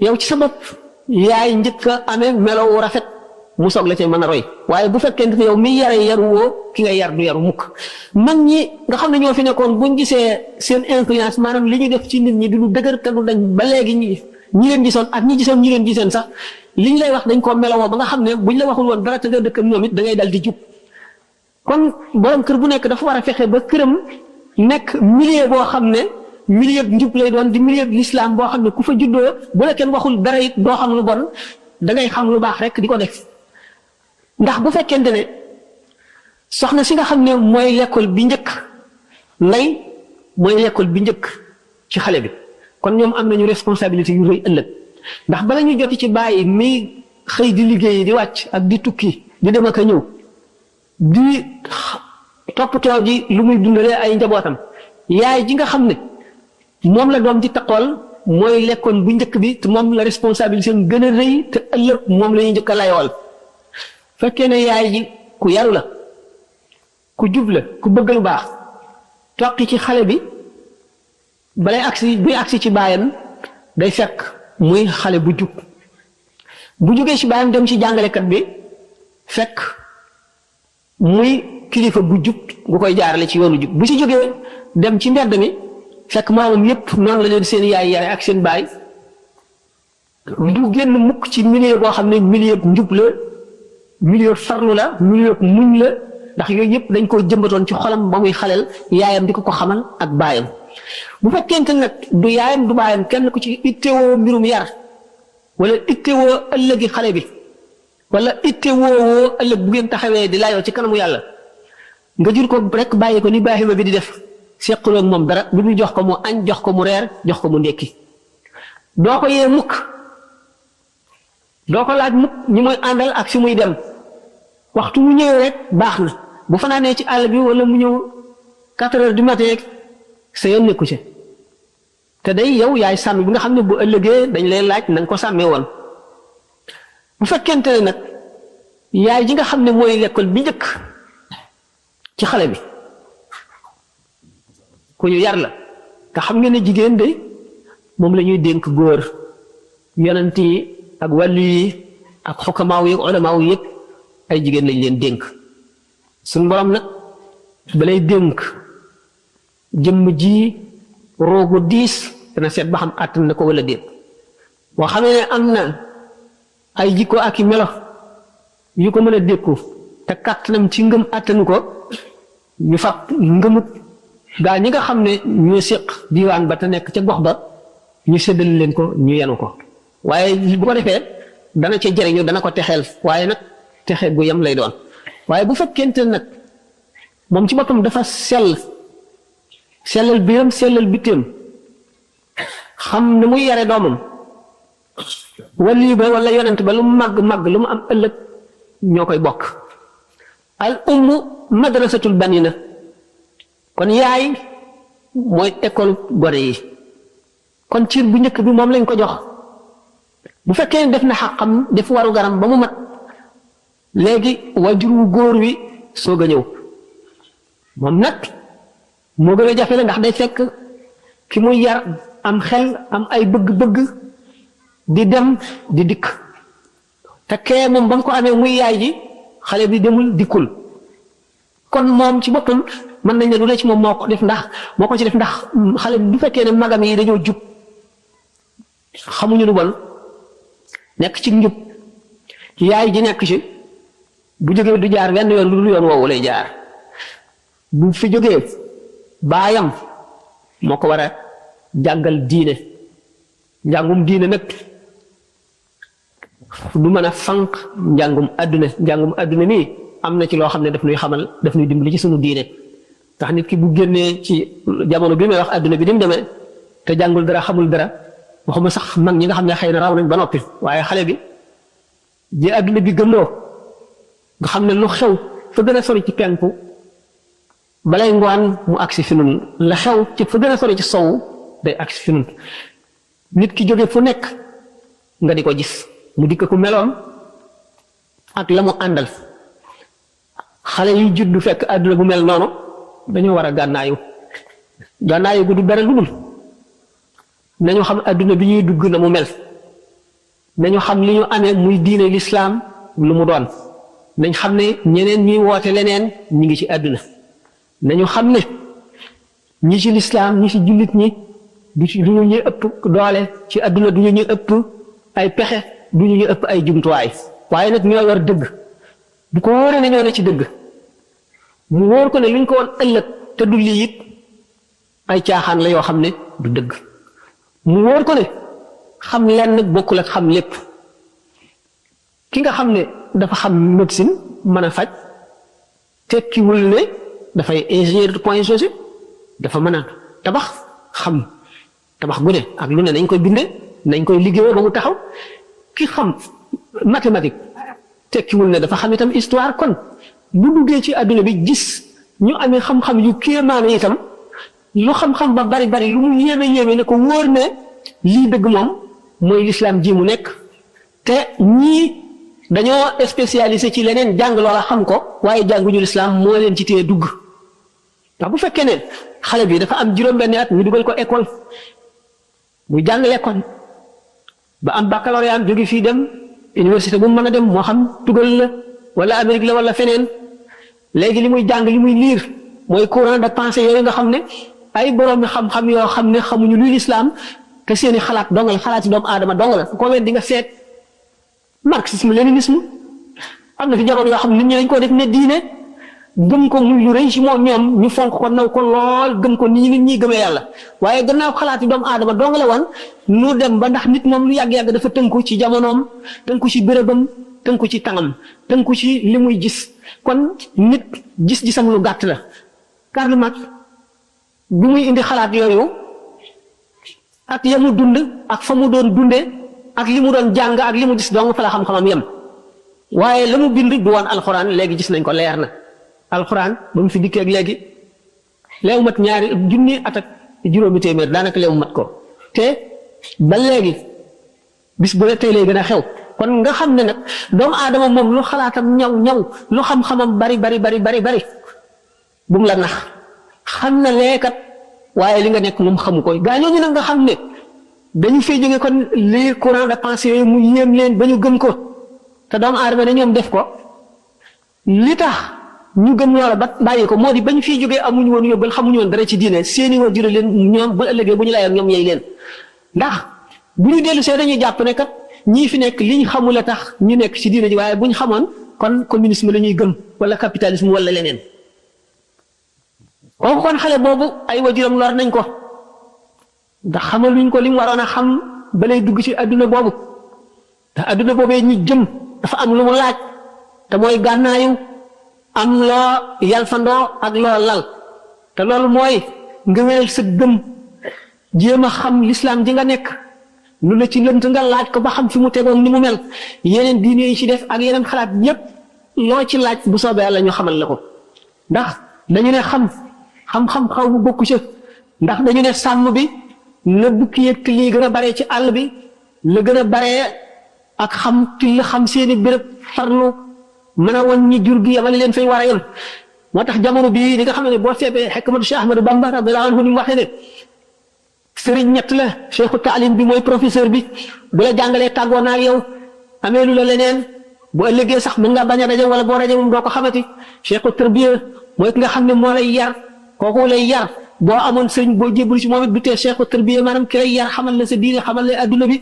Speaker 1: yow ci sa bopp yaay njëkk a amee melow rafet mu soog la cay mën a roy waaye bu fekkente ne yow mi yare yaru woo ki nga yar du yaru mukk mag ñi nga xam ne ñoo fi nekkoon buñ gisee seen influence maanaam li ñu def ci nit ñi du lu dëgër te du dañ ba léegi ñi leen gisoon ak ñi gisoon ñi leen giseen sax li ñu lay wax dañ koo melowoo ba nga xam ne buñ la waxul woon dara te nga dëkk ñoom it da ngay dal di jub kon borom kër bu nekk dafa war a fexe ba këram nekk milieu boo xam ne milieu njub lay doon di milieu l'islam boo xam ne ku fa juddoo bu la kenn waxul dara it doo xam lu bon da ngay xam lu baax rek di ko def ndax bu fekkente ne soxna si nga xam ne mooy l'école bi njëkk lay mooy l'école bi njëkk ci xale bi kon ñoom am nañu responsabilité yu rëy ëllëg ndax bala ñu joti ci bàyyi mi xëy di liggéey di wàcc ak di tukki di dem ak a ñëw di toppatoo ji lu muy dundalee ay njabootam yaay ji nga xam ne moom la doom di taqool mooy lekkoon bu njëkk bi te moom la responsabilité gën a rëy te ëllëg moom la ñuy njëkk a layool fekkee ne yaay ji ku yaru la ku jub la ku bëgg lu baax toqi ci xale bi balay agsi ci baayam day fekk muy xale bu jub bu jógee ci baayam dem ci jàngalekat bi fekk muy kilifa bu jub gu koy jaarale ci yoonu jub bu ci jógee dem ci mbedd mi fekk maamam yépp noonu la leen seen yaay yare ak seen baay du génn mukk ci milieu boo xam ne milieu njub la milieu farlu la milieu muñ la ndax yooyu yëpp dañ koo jëmbatoon ci xolam ba muy xaleel yaayam di ko xamal ak baayam bu fekkente nag du yaayam du baayam kenn ku ci ittewoo mbirum yar wala ittewoo ëllëgi xale bi wala ittewoo ëllëg bu ngeen taxawee di laayoo ci kanamu yàlla nga jur ko rek bàyyi ko ni baaxima bi di def sequloo ak moom dara lu ñu jox ko mu añ jox ko mu reer jox ko mu ndékki doo ko yee mukk doo ko laaj mukk ñi muy àndal ak fi muy dem waxtu mu ñëwee rek baax na bu fanaanee ci àll bi wala mu ñëw 4 heures du matin sa yoon nekku ci te day yow yaay sàmm bi nga xam ne bu ëllëgee dañ lay laaj na nga ko sàmmee woon bu fekkente ne nag yaay ji nga xam ne mooy l'école bi njëkk ci xale bi ku ñu yar la te xam nga ne jigéen de moom la ñuy dénk góor yonent yi ak wàllu yi ak xukamaaw yi ak ulamaaw yi yëpp ay jigéen lañ leen dénk suñu borom nag balay dénk jëmm ji roogu diis dana seet ba xam àttan na ko wala déet boo xamee ne am na ay jikko ak i melo yu ko mën a dékku te kàttanam ci ngëm àttanu ko ñu fab ngëmut gaa ñi nga xam ne ñoo séq diwaan ba te nekk ca gox ba ñu séddal leen ko ñu yenu ko waaye bu ko defee dana ca jëriñu dana ko texeel waaye nag texe gu yem lay doon waaye bu fekkente nag moom ci boppam dafa sellal biiram sellal bitteem xam ne muy yare doomam wali ba wala yonent ba lu mu màgg lu mu am ëllëg ñoo koy bokk al ummu madrasatul banina kon yaay mooy école gone yi kon ciir bu njëkk bi moom lañ ko jox bu fekkee ne def na xaqam def waru garam ba mu mat léegi wajur wu góor wi soog a ñëw moom nag moo gën a jafe la ndax day fekk ki muy yar am xel am ay bëgg-bëgg di dem di dikk te kee moom ba mu ko amee muy yaay ji xale bi demul dikkul kon moom ci boppam mën nañ ne du ne ci moom moo ko ci def ndax xale bi bu fekkee ne magam yi dañoo jub xamuñu lu bon nekk ci njub yaay ji nekk ci bu jógee du jaar wenn yoon lu dul yoon woowu lay jaar bu fi jógee baayam moo ko war a jàngal diine njàngum diine nag du mën a fanq njàngum adduna nii am na ci loo xam ne daf nuy dimbali ci sunu diine tax nit ki bu génnee ci jamono bi may wax adduna bi ni mu demee te jàngul dara xamul dara waxuma sax mag ñi nga xam ne xëy na raw nañ ba noppi waaye xale bi ji adduna bi gëmloo nga xam ne lu xew fa gën a sori ci penku balay ngoon mu agsi fi nun la xew ci fa gën a sori ci sowu day agsi fi nun nit ki jóge fu nekk nga di ko gis mu dikk ku meloon ak la mu àndal xale yu juddu fekk àdduna bu mel noonu dañoo war a gànnaayu gu du dara lu dul nañu xam àdduna bi ñuy dugg na mu mel nañu xam li ñu amee muy diine lislaam lu mu doon nañ xam ne ñeneen ñuy woote leneen ñi ngi ci àdduna nañu xam ne ñi ci lislaam ñi ci jullit ñi du ñu ñu ëpp doole ci àdduna du ñu ñu ëpp ay pexe du ñu ñu ëpp ay jumtuwaay waaye nag ñoo yor dëgg bu ko wóoree ne ñoo ne ci dëgg mu wóor ko ne luñ ko woon ëllëg te du lii it ay caaxaan la yoo xam ne du dëgg mu wóor ko ne xam lenn bokkul ak xam lépp ki nga xam ne dafa xam médecine mën a faj tekkiwul ne dafay ingénieur de point G dafa mën a tabax xam tabax gu ne ak lu ne nañ koy binde nañ koy liggéeyoo ba mu taxaw ki xam mathématique tekkiwul ne dafa xam itam histoire kon bu duggee ci àdduna bi gis ñu amee xam-xam yu kéemaane itam lu xam-xam ba bari lu mu yéeme ne ko wóor ne lii dëgg moom mooy lislaam ji mu nekk te ñii dañoo spécialisé ci leneen jàng loola xam ko waaye jànguñu lislaam moo leen ci téye dugg ndax bu fekkee ne xale bi dafa am juróom-benni at ñu dugal ko école muy jàng l'école ba am baccalauréat jóge fii dem université bu mu mën a dem moo xam tugal la wala Amérique la wala feneen léegi li muy jàng li muy liir mooy courant de pensée yooyu nga xam ne ay boroomi xam-xam yoo xam ne xamuñu luy lislaam te seeni xalaat dong la xalaati doomu aadama dong la ko wet di nga seet marxisme léninisme am na fi jamono yoo xam ne nit ñi dañ koo def ne diine gëm ko muy lu rëy ci moom ñoom ñu fonk ko naw ko lool gëm ko nii nit ñi gëmee yàlla waaye gannaaw xalaati doomu aadama dong la woon nu dem ba ndax nit moom lu yàgg-yàgg dafa tënku ci jamonoom tënku ci bérébam tënku ci tangam tënku ci li muy gis kon nit gis-gisam lu gàtt la Karl Marx bi muy indi xalaat yooyu ak ya mu dund ak fa mu doon dunde ak li mu doon jàng ak li mu gis dong fa la xam-xamam yem waaye la mu bind du woon alxuraan léegi gis nañ ko leer na alxuraan ba mu fi dikkee ak léegi leew mat ñaari junni at ak juróomi téeméer daanaka leew mat ko te ba léegi bis bu ne tey lay gën a xew kon nga xam ne nag doomu aadama moom lu xalaatam ñaw lu xam-xamam bari bu mu la nax xam na leekat waaye li nga nekk moom xamu ko gaa ñooñu nag nga xam ne dañu fay jóge kon les courants de pensée yooyu mu yéem leen ba ñu gëm ko te doomu aadama ne ñoom def ko li tax ñu gëm loola ba bàyyi ko moo di ba ñu fiy jógee amuñu woon yóbbal xamuñu woon dara ci diine seeni waajur leen ñoom bu ëllëgee bu ñu layoon ñoom yey leen ndax bu ñu dellu see dañuy jàpp ne kat ñii fi nekk liñ xamul a tax ñu nekk ci diine ji waaye bu ñu xamoon kon communisme la ñuy gëm wala capitalisme wala leneen kooku kon xale boobu ay waajuram lor nañ ko ndax xamaluñ ko li mu waroon a xam ba lay dugg ci adduna boobu te adduna boobee ñu jëm dafa am lu mu laaj te mooy gànnaayu am loo yalfandoo ak loo lal te loolu mooy nga wéyal sa gëm jéem a xam lislaam ji nga nekk lu la ci lënt nga laaj ko ba xam fi mu tegoon ni mu mel yeneen diine yi ci def ak yeneen xalaat yépp loo ci laaj bu soobee yàlla ñu xamal la ko ndax dañu ne xam-xam xaw bu bokku ci ndax dañu ne sàmm bi na bukki yëg lii gën a bare ci àll bi la gën a bare ak xam till xam seeni béréb farlu mën a woon ñi jur gi yamale leen fay war a yem moo tax jamono bii li nga xam ne boo seetee xekmatu Cheikh Ahmadou Bamba radiyallahu anhu ni mu waxee ne sëriñ ñett la cheikhu taalim bi mooy professeur bi bu la jàngalee tàggoo naa ak yow amee lu la leneen bu ëllëgee sax mën nga bañ a rajo wala boo rajo moom doo ko xamati cheikhu tarbiya mooy ki nga xam ne moo lay yar kooku lay yar boo amoon sëriñ boo jébbalu ci moom it du tee cheikhu tarbiya maanaam ki lay yar xamal la sa diine xamal la adduna bi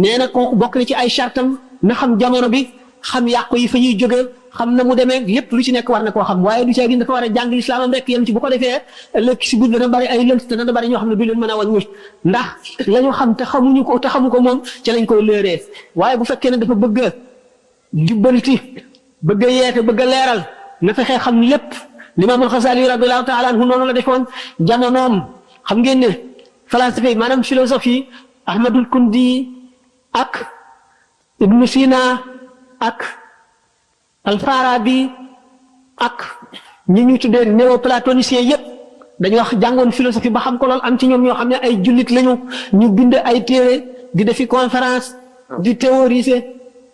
Speaker 1: nee na kooku bokk na ci ay chartam na xam jamono bi xam yàqu yi fa ñuy jóge xam na mu demee lépp lu ci nekk war na koo xam waaye du ci gis dafa war a jàng lislaamam rek yem ci bu ko defee ëllëg si biir dana bari ay lënt te dana bari ñoo xam ne du leen mën a wàññi ndax la ñu xam te xamuñu ko te xamu ko moom ci lañ koy léeree waaye bu fekkee ne dafa bëgg a jubbanti bëgg a yeete bëgg a leeral na fexee xam lépp Limaamul Xasaali radiyallaahu taala anhu noonu la defoon jamonoom xam ngeen ne philosophie yi maanaam philosophie Ahmadul Kundi ak Ibnu Sina ak Alfarabi ak ñi ñu tuddee néoplatoniciens yépp dañu wax jàngoon philosophie ba xam ko lool am ci ñoom ñoo xam ne ay jullit lañu ñu bind ay téere di defi conférence di théoriser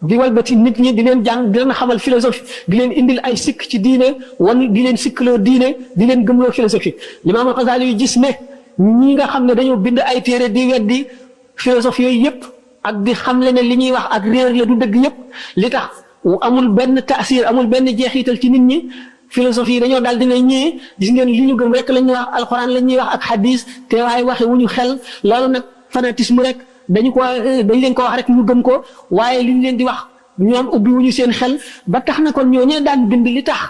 Speaker 1: di walbati nit ñi di leen jàng di leen xamal philosophie di leen indil ay sikk ci diine wan di leen sikkloo diine di leen gëmloo philosophie Limaamul Xasaali yu gis ne ñi nga xam ne dañoo bind ay téere di weddi philosophie yooyu yépp ak di xamle ne li ñuy wax ak réer la du dëgg yépp li tax amul benn taasir amul benn jeexital ci nit ñi philosophie yi dañoo daal dina ñii gis ngeen li ñu gëm rek la ñuy wax alxuraan la ñuy wax ak hadis te waaye waxe wu ñu xel loolu nag fanatisme rek dañ leen ko wax rek ñu gëm ko waaye li ñu leen di wax ñoom ubbi wu ñu seen xel ba tax na kon ñooñu daan bind li tax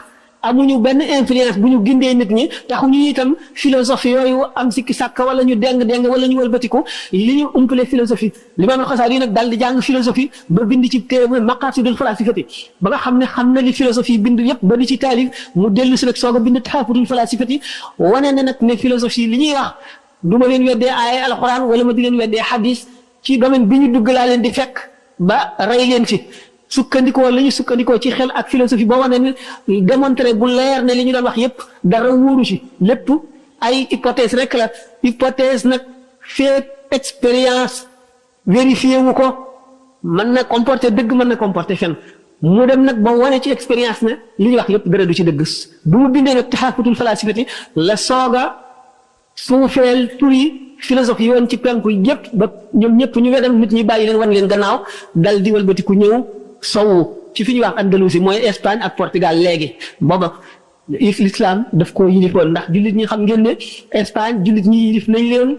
Speaker 1: amuñu benn influence bu ñu gindee nit ñi taxuñu itam philosophie yooyu am sikki sàkk wala ñu deng wala ñu wëlbatiku li ñu umpale philosophie Limaamul Xasaali yi nag daal di jàng philosophie ba bind ci téere Maqaasidul Falaasifati ba nga xam ne li philosophie bind yépp ba di ci taalif mu dellu si nag soog a bind Tahaafutul Falaasifati wane ne nag ne philosophie li ñuy wax du ma leen weddee aaya alxuraan wala ma di leen weddee hadis ci domaine bi ñu dugg laa leen di fekk ba rey leen ci sukkandikoo la ñu sukkandikoo ci xel ak philosophie boo wane ne démontré bu leer ne li ñu doon wax yépp dara wóoru ci lépp ay hypothèse rek la hypothèse nag fait expérience vérifié wu ko mën na comporter dëgg mën na comporter fen mu dem nag ba wane ci expérience ne li ñuy wax yépp dara du ci dëgg bu mu bindee nag Tahaafutul Falaasifati la sooga suufeel turi philosophie yoon ci penku yépp ba ñoom ñëpp ñu wedam nit ñi bàyyi leen wan leen gannaaw dal di walbatiku ñëw sowu ci fi ñuy wax Andalousie mooy Espagne ak Portugal léegi booba l'islam daf ko yilifoon ndax jullit ñi xam ngeen ne Espagne jullit ñi yilif nañ leen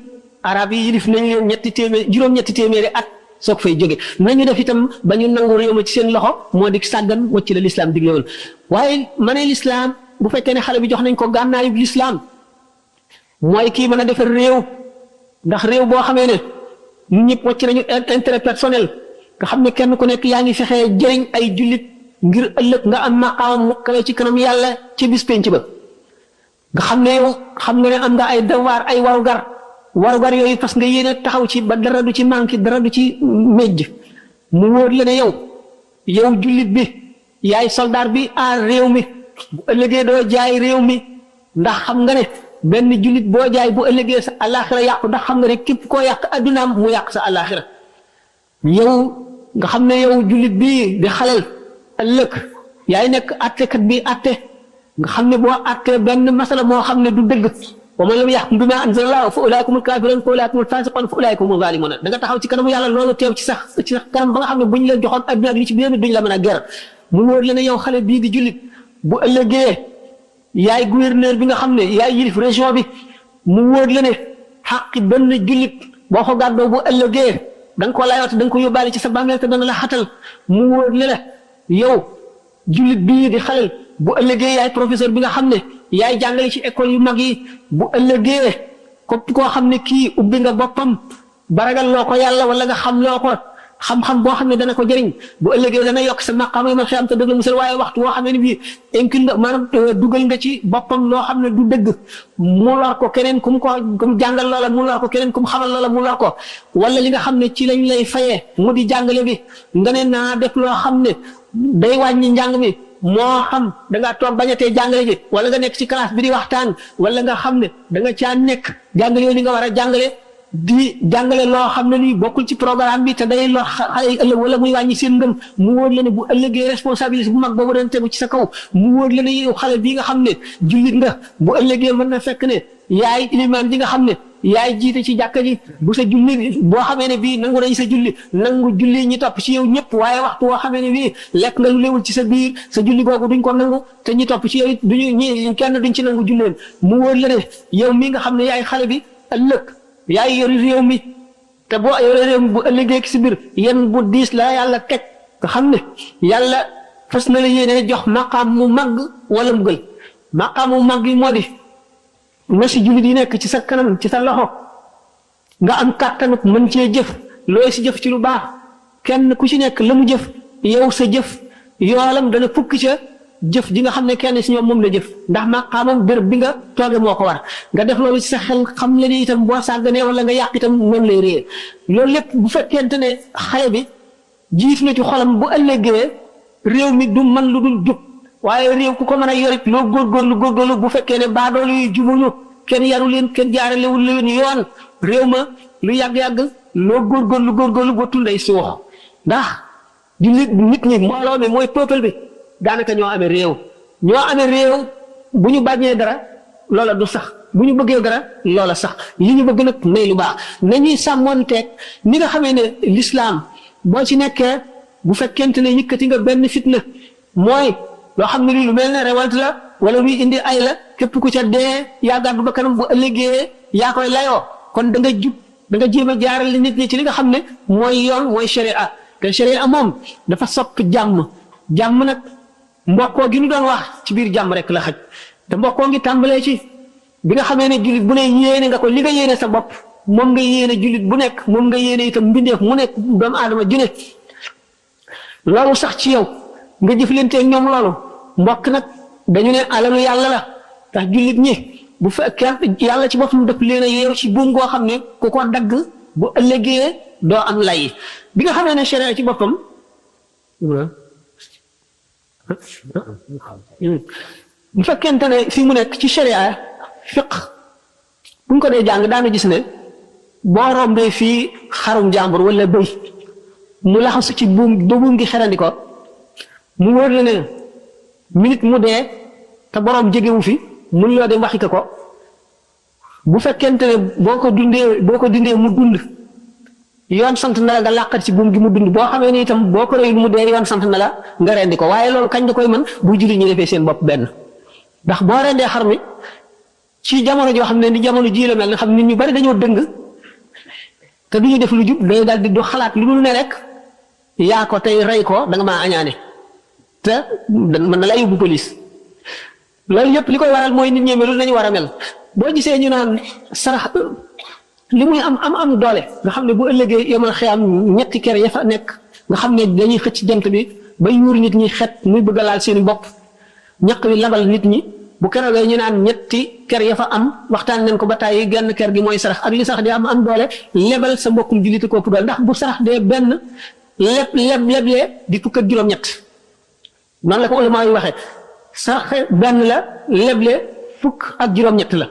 Speaker 1: arab yi yilif nañ leen juróom-ñetti téeméeri at soog fay jóge nañu def itam ba ñu nangu réew ma ci seen loxo moo di sàggan wacc la l'islam digle woon waaye ma ne l'islam bu fekkee ne xale bi jox nañ ko gànnaayu lislaam mooy kii mën a defar réew ndax réew boo xamee ne nit ñëpp wàcc nañu intérêt personnel nga xam ne kenn ku nekk yaa ngi fexee jëriñ ay jullit ngir ëllëg nga am maqaam mu kawe ci kanam yàlla ci bis penc ba nga xam ne yow xam nga ne am nga ay devoir ay warugar yooyu parce que nga yéene taxaw ci ba dara du ci manqué dara du ci mejj mu wóor la ne yow jullit bi yaay soldat bi aar réew mi bu ëllëgee doo jaay réew mi ndax xam nga ne benn jullit boo jaay bu ëllëgee sa àllaaxira yàqu ndax xam nga ne képp koo yàq addunaam mu yàq sa àllaaxira yow nga xam ne yow jullit bii di xalal ëllëg yaay nekk attekat bi atte nga xam ne boo attee benn masala moo xam ne du dëgg wa man lam yaxkum bimaa anzalallaahu fa ulaaika humul kaafiruun fa ulaaika humul faasiquun fa ulaaika humu zaalimuun da nga taxaw ci kanamu yàlla loolu teew ci sax kanam ba nga xam ne bu ñu leen joxoon adduna ak li ci biir duñ la mën a ger mu wóor la ne yow xale bii di jullit bu ëllëgee yaay gouverneur bi nga xam ne yaay yilif région bi mu wóor la ne xaqi benn jullit boo ko gàddoo bu ëllëgee da nga ko layoot da nga ko yóbbaale ci sa bàmmeel te dana la xatal mu wóor la yow jullit bii di xalel bu ëllëgee yaay professeur bi nga xam ne yaay jàngale ci école yu mag yi bu ëllëgee képp koo xam ne kii ubbi nga boppam baragal loo ko yàlla wala nga xam loo ko xam-xam boo xam ne dana ko jëriñ bu ëllëgee dana yokk sa maqaam yi ma xam te dëgg musal waaye waxtu woo xam ne bii incul nga maanaam dugal nga ci boppam loo xam ne du dëgg mu lor ko keneen kum jàngal loola mu lor ko keneen kum xamal loola mu lor ko wala li nga xam ne ci lañ lay fayee mu di jàngale bi nga ne naa def loo xam ne day wàññi njàng mi moo xam da ngaa toog bañatee jàngale ji wala nga nekk ci classe bi di waxtaan wala nga xam ne da nga caa nekk jàngale li nga war a jàngale di jàngale loo xam ne nii bokkul ci programme bi te day lor xale yi ëllëg wala muy wàññi seen ngëm mu wóor la ne bu ëllëgee responsabilité bu mag boobu dañ tegu ci sa kaw mu wóor la ne yow xale bii nga xam ne jullit nga bu ëllëgee mën na fekk ne yaay ilimaan ji nga xam ne yaay jiite ci jàkka ji bu sa julli boo xamee ne bii nangu nañ sa julli ñi topp ci yow ñëpp waaye waxtu boo xamee ne bii lekk nga lu léwul ci sa biir sa julli googu duñ ko nangu te ñi topp ci yow it duñu ñi kenn duñ ci nangu julleen mu wóor la ne yow mii nga xam ne yaay xale bi ëllëg yaay yori réew mi te boo yore réew mi bu ëllëgee ci si biir yéen bu diis la yàlla teg nga xam ne yàlla fas na la yéene jox maqaam mu màgg wala mu gël maqaam mu màgg yi moo di na si jullit yi nekk ci sa kanam ci sa loxo nga am kàttanuk mën cee jëf looy si jëf ci lu baax kenn ku ci nekk la mu jëf yow sa jëf yoolam dana fukk ca jëf ji nga xam ne kenn si ñoom moom la jëf ndax maqaamam béréb bi nga tooge moo ko war nga def loolu ci sa xel xam le ni itam boo sàgganee wala nga yàq itam noonu lay réer loolu lépp bu fekkente ne xale bi jiitu na ci xolam bu ëllëgee réew mi du man lu dul jub waaye réew ku ko mën a yorit loo góorgóorlu bu fekkee ne baadoolu yu jubuñu kenn yaru leen kenn jaaralewul leen yoon réew ma lu yàgg-yàgg loo góorgóorlu ba tunday suux ndax di nit ñi mbooloo mi mooy peuple bi daanaka ñoo amee réew bu ñu bañee dara loola du sax bu ñu bëggee dara loola sax li ñu bëgg nag may lu baax nañuy sàmmoonteeg ni nga xamee ne l'islam boo ci nekkee bu fekkente ne yëkkati nga benn fitna mooy loo xam ne lii lu mel ne révolte la wala luy indi ay la képp ku ca dee yaa gàddu ba kanam bu ëllëgee yaa koy layoo kon da nga jub da nga jéem a jaarale nit ñi ci li nga xam ne mooy yoon mooy sharia te sharia moom dafa sopp jàmm nag mbokkoo gi ñu doon wax ci biir jàmm rek la xaj te mbokkoo ngi tàmbalee ci bi nga xamee ne jullit bu ne yéene nga ko li nga yéene sa bopp moom nga yéene jullit bu nekk moom nga yéene itam mbindeef mu nekk doomu aadama ju ne loolu sax ci yow nga jëflanteeg ñoom loolu mbokk nag dañu ne alalu yàlla la tax jullit ñi bu fekkee yàlla ci boppam dëpp leen a yeew ci buum goo xam ne ku ko dagg bu ëllëgee doo am lay bi nga xamee ne sharia ci boppam bu fekkente ne fii mu nekk ci sharia fiq bu ñu ko dee jàng daanu gis ne boo rombee fii xarum jàmbur wala bëy mu laxasu ci buum ba buum gi xerandi ko mu wóor la ne minute mu dee te boroom jegewu fi mun loo dem waxi ko bu fekkente ne boo ko dindee mu dund yoon sant na la nga làqat ci buum gi mu dund boo xamee ni itam boo ko reyul mu dee yoon sant na la nga rendi ko waaye loolu kañ da koy mën bu julli ñu defee seen bopp benn ndax boo rendee xar mi ci jamono joo xam ne ni jamono ji la mel nga xam nit ñu bari dañoo dëng te du ñu def lu jub day daal di du xalaat lu dul ne rek yaa ko tey rey ko da nga maa añaane te mën na la yóbbu police loolu yëpp li koy waral mooy nit ñi melul nañu war a mel boo gisee ñu naan sarax li muy am doole nga xam ne bu ëllëgee yomal xiyam ñetti kër ya fa nekk nga xam ne dañuy xëcc jant bi ba yuur nit ñi xet muy bëgg a laal seen bopp ñaq wi labal nit ñi bu keroogee ñu naan ñetti kër ya fa am waxtaan nañ ko ba tàyyi genn kër gi mooy sarax ak li sarax di am doole lebal sa mbokkum jullit ko ëpp doole ndax bu sarax dee benn leblee di fukk ak juróom-ñett noonu la ko ulama yi waxee sarax benn la leble fukk ak juróom-ñett la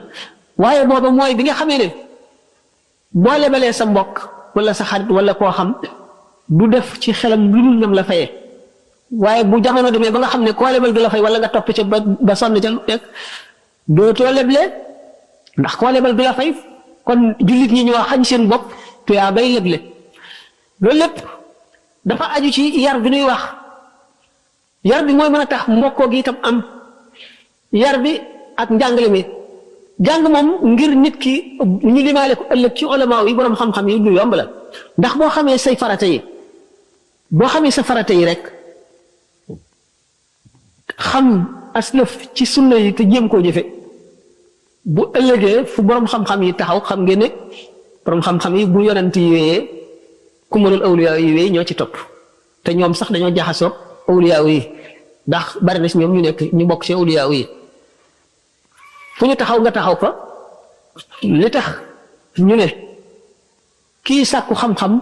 Speaker 1: waaye booba mooy bi nga xamee ne boo lebalee sa mbokk wala sa xarit wala koo xam du def ci xelam lu dul nam la fayee waaye bu jamono demee ba nga xam ne koo lebal du la fay wala nga topp ca ba sonn ca lu nekk dootoo leble ndax koo lebal du la fay kon jullit ñi ñoo xañ seen bopp tuyaa bay leble loolu lépp dafa aju ci yar bi nuy wax yar bi mooy mën a tax mbokkoo gi itam am yar bi ak njàngale mi jàng moom ngir nit ki ñu limaale ko ëllëg ci ulama yi borom xam-xam yi lu yomb la ndax boo xamee say farata yi boo xamee sa farata yi rek xam aslëf ci sunna yi te jéem koo jëfe bu ëllëgee fu borom xam-xam yi taxaw xam ngeen ne borom xam-xam yi bu yonent yi wéyee kumalul awliya yi wéy ñoo ci topp te ñoom sax dañoo jaxasoog awliya yi ndax bari na si ñoom ñu nekk ñu bokk ci awliya yi fu ñu taxaw nga taxaw fa li tax ñu ne kii sàkku xam-xam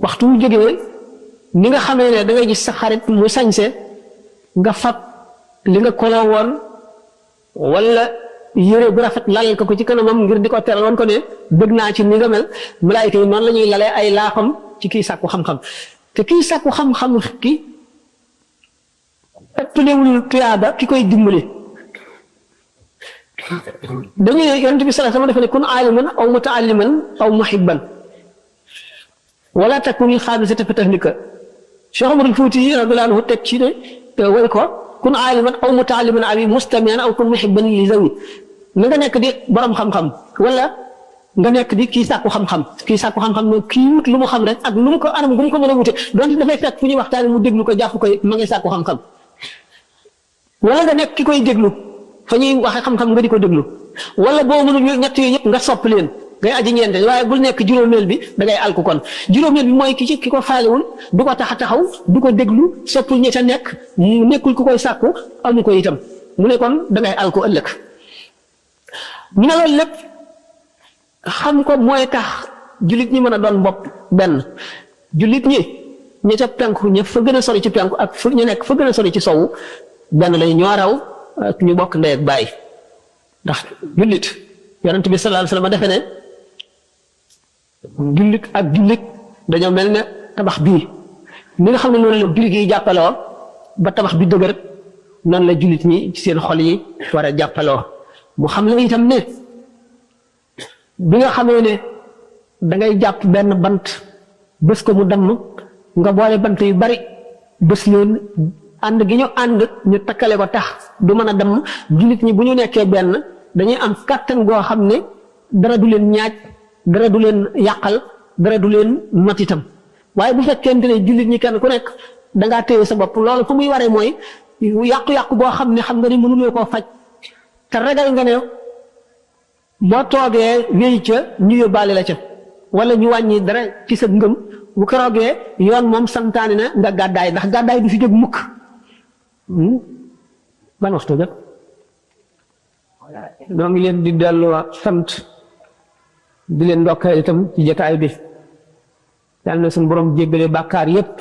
Speaker 1: waxtu wu jógee ni nga xamee ne da ngay gis sa xarit mu sañse nga fab li nga koloo woon wala yére bu rafet lalal ko ci kanamam ngir di ko teral woon ko ne bëgg naa ci ni nga mel malaayika yi noonu la ñuy lalee ay laaxam ci kii sàkku xam-xam te kii sàkku xam-xam ki ëppalewul tuyaaba ki koy dimbali dañu ne yonent bi sallallahu alayhi wasallam dafa ne kun aaliman aw mutaalliman aw muhibban wala takun xaamisata fi tahnika Cheikh Omarul Fuuti radiyallahu anhu teg ci ne way ko kun aaliman aw mutaalliman aw mustamian aw kun muhibban li zawi na nga nekk di borom xam-xam wala nga nekk di kii sàkku xam-xam kii sàkku xam-xam moom kii wut lu mu xam rek ak lu mu ko anam gu mu ko mën a wute donte dafay fekk fu ñuy waxtaane mu déglu ko jàpp koy ma ngay sàkku xam-xam wala nga nekk ki koy déglu fa ñuy waxe xam-xam nga di ko déglu wala boo mënul ñett yooyu yëpp nga sopp leen ngay aji ñeente waaye bul nekk juróomeel bi da ngay alku kon juróomeel bi mooy ki ko faalewul du ko tax a taxaw du ko déglu soppul ñi ca nekk mu nekkul ku koy sàkku amu ko itam mu ne kon da ngay alku ëllëg ñu ne loolu lépp xam ko mooy tax jullit ñi mën a doon bopp benn jullit ñi ña ca penku ña fa gën a sori ci penku ak fa ñu nekk fa gën a sori ci sowu benn lay ñoo raw ak ñu bokk ndey ak baay ndax jullit yonent bi sallallahu alayhi wasallam defe ne jullit ak jullit dañoo mel ne tabax bii ni nga xam ne noonu la jullit yi jàppaloo ba tabax bi dëgër noonu la jullit ñi ci seen xol yi war a jàppaloo mu xam ne itam ne bi nga xamee ne da ngay jàpp benn bant bés ko mu damm nga boole bant yu bari bés leen ànd gi ñu ànd ñu takkale ko tax du mën a damm jullit ñi bu ñu nekkee benn dañuy am kàttan goo xam ne dara du leen ñaaj dara du leen yàqal dara du leen not itam waaye bu fekkente ne jullit ñi kenn ku nekk dangaa téye sa bopp loolu fu muy waree mooy yàqu-yàqu boo xam ne xam nga ni mënuloo koo faj te ragal nga ne boo toogee wéy ca ñu yóbbaale la ca wala ñu wàññi dara ci sa ngëm bu keroogee yoon moom santaane na nga gàddaay ndax gàddaay du fi jóg mukk ban waxtu jot ñoo ngi leen di dellu sant di leen ndokkee itam ci jotaay bi yàlla na suñu borom jéggale bàkkaar yépp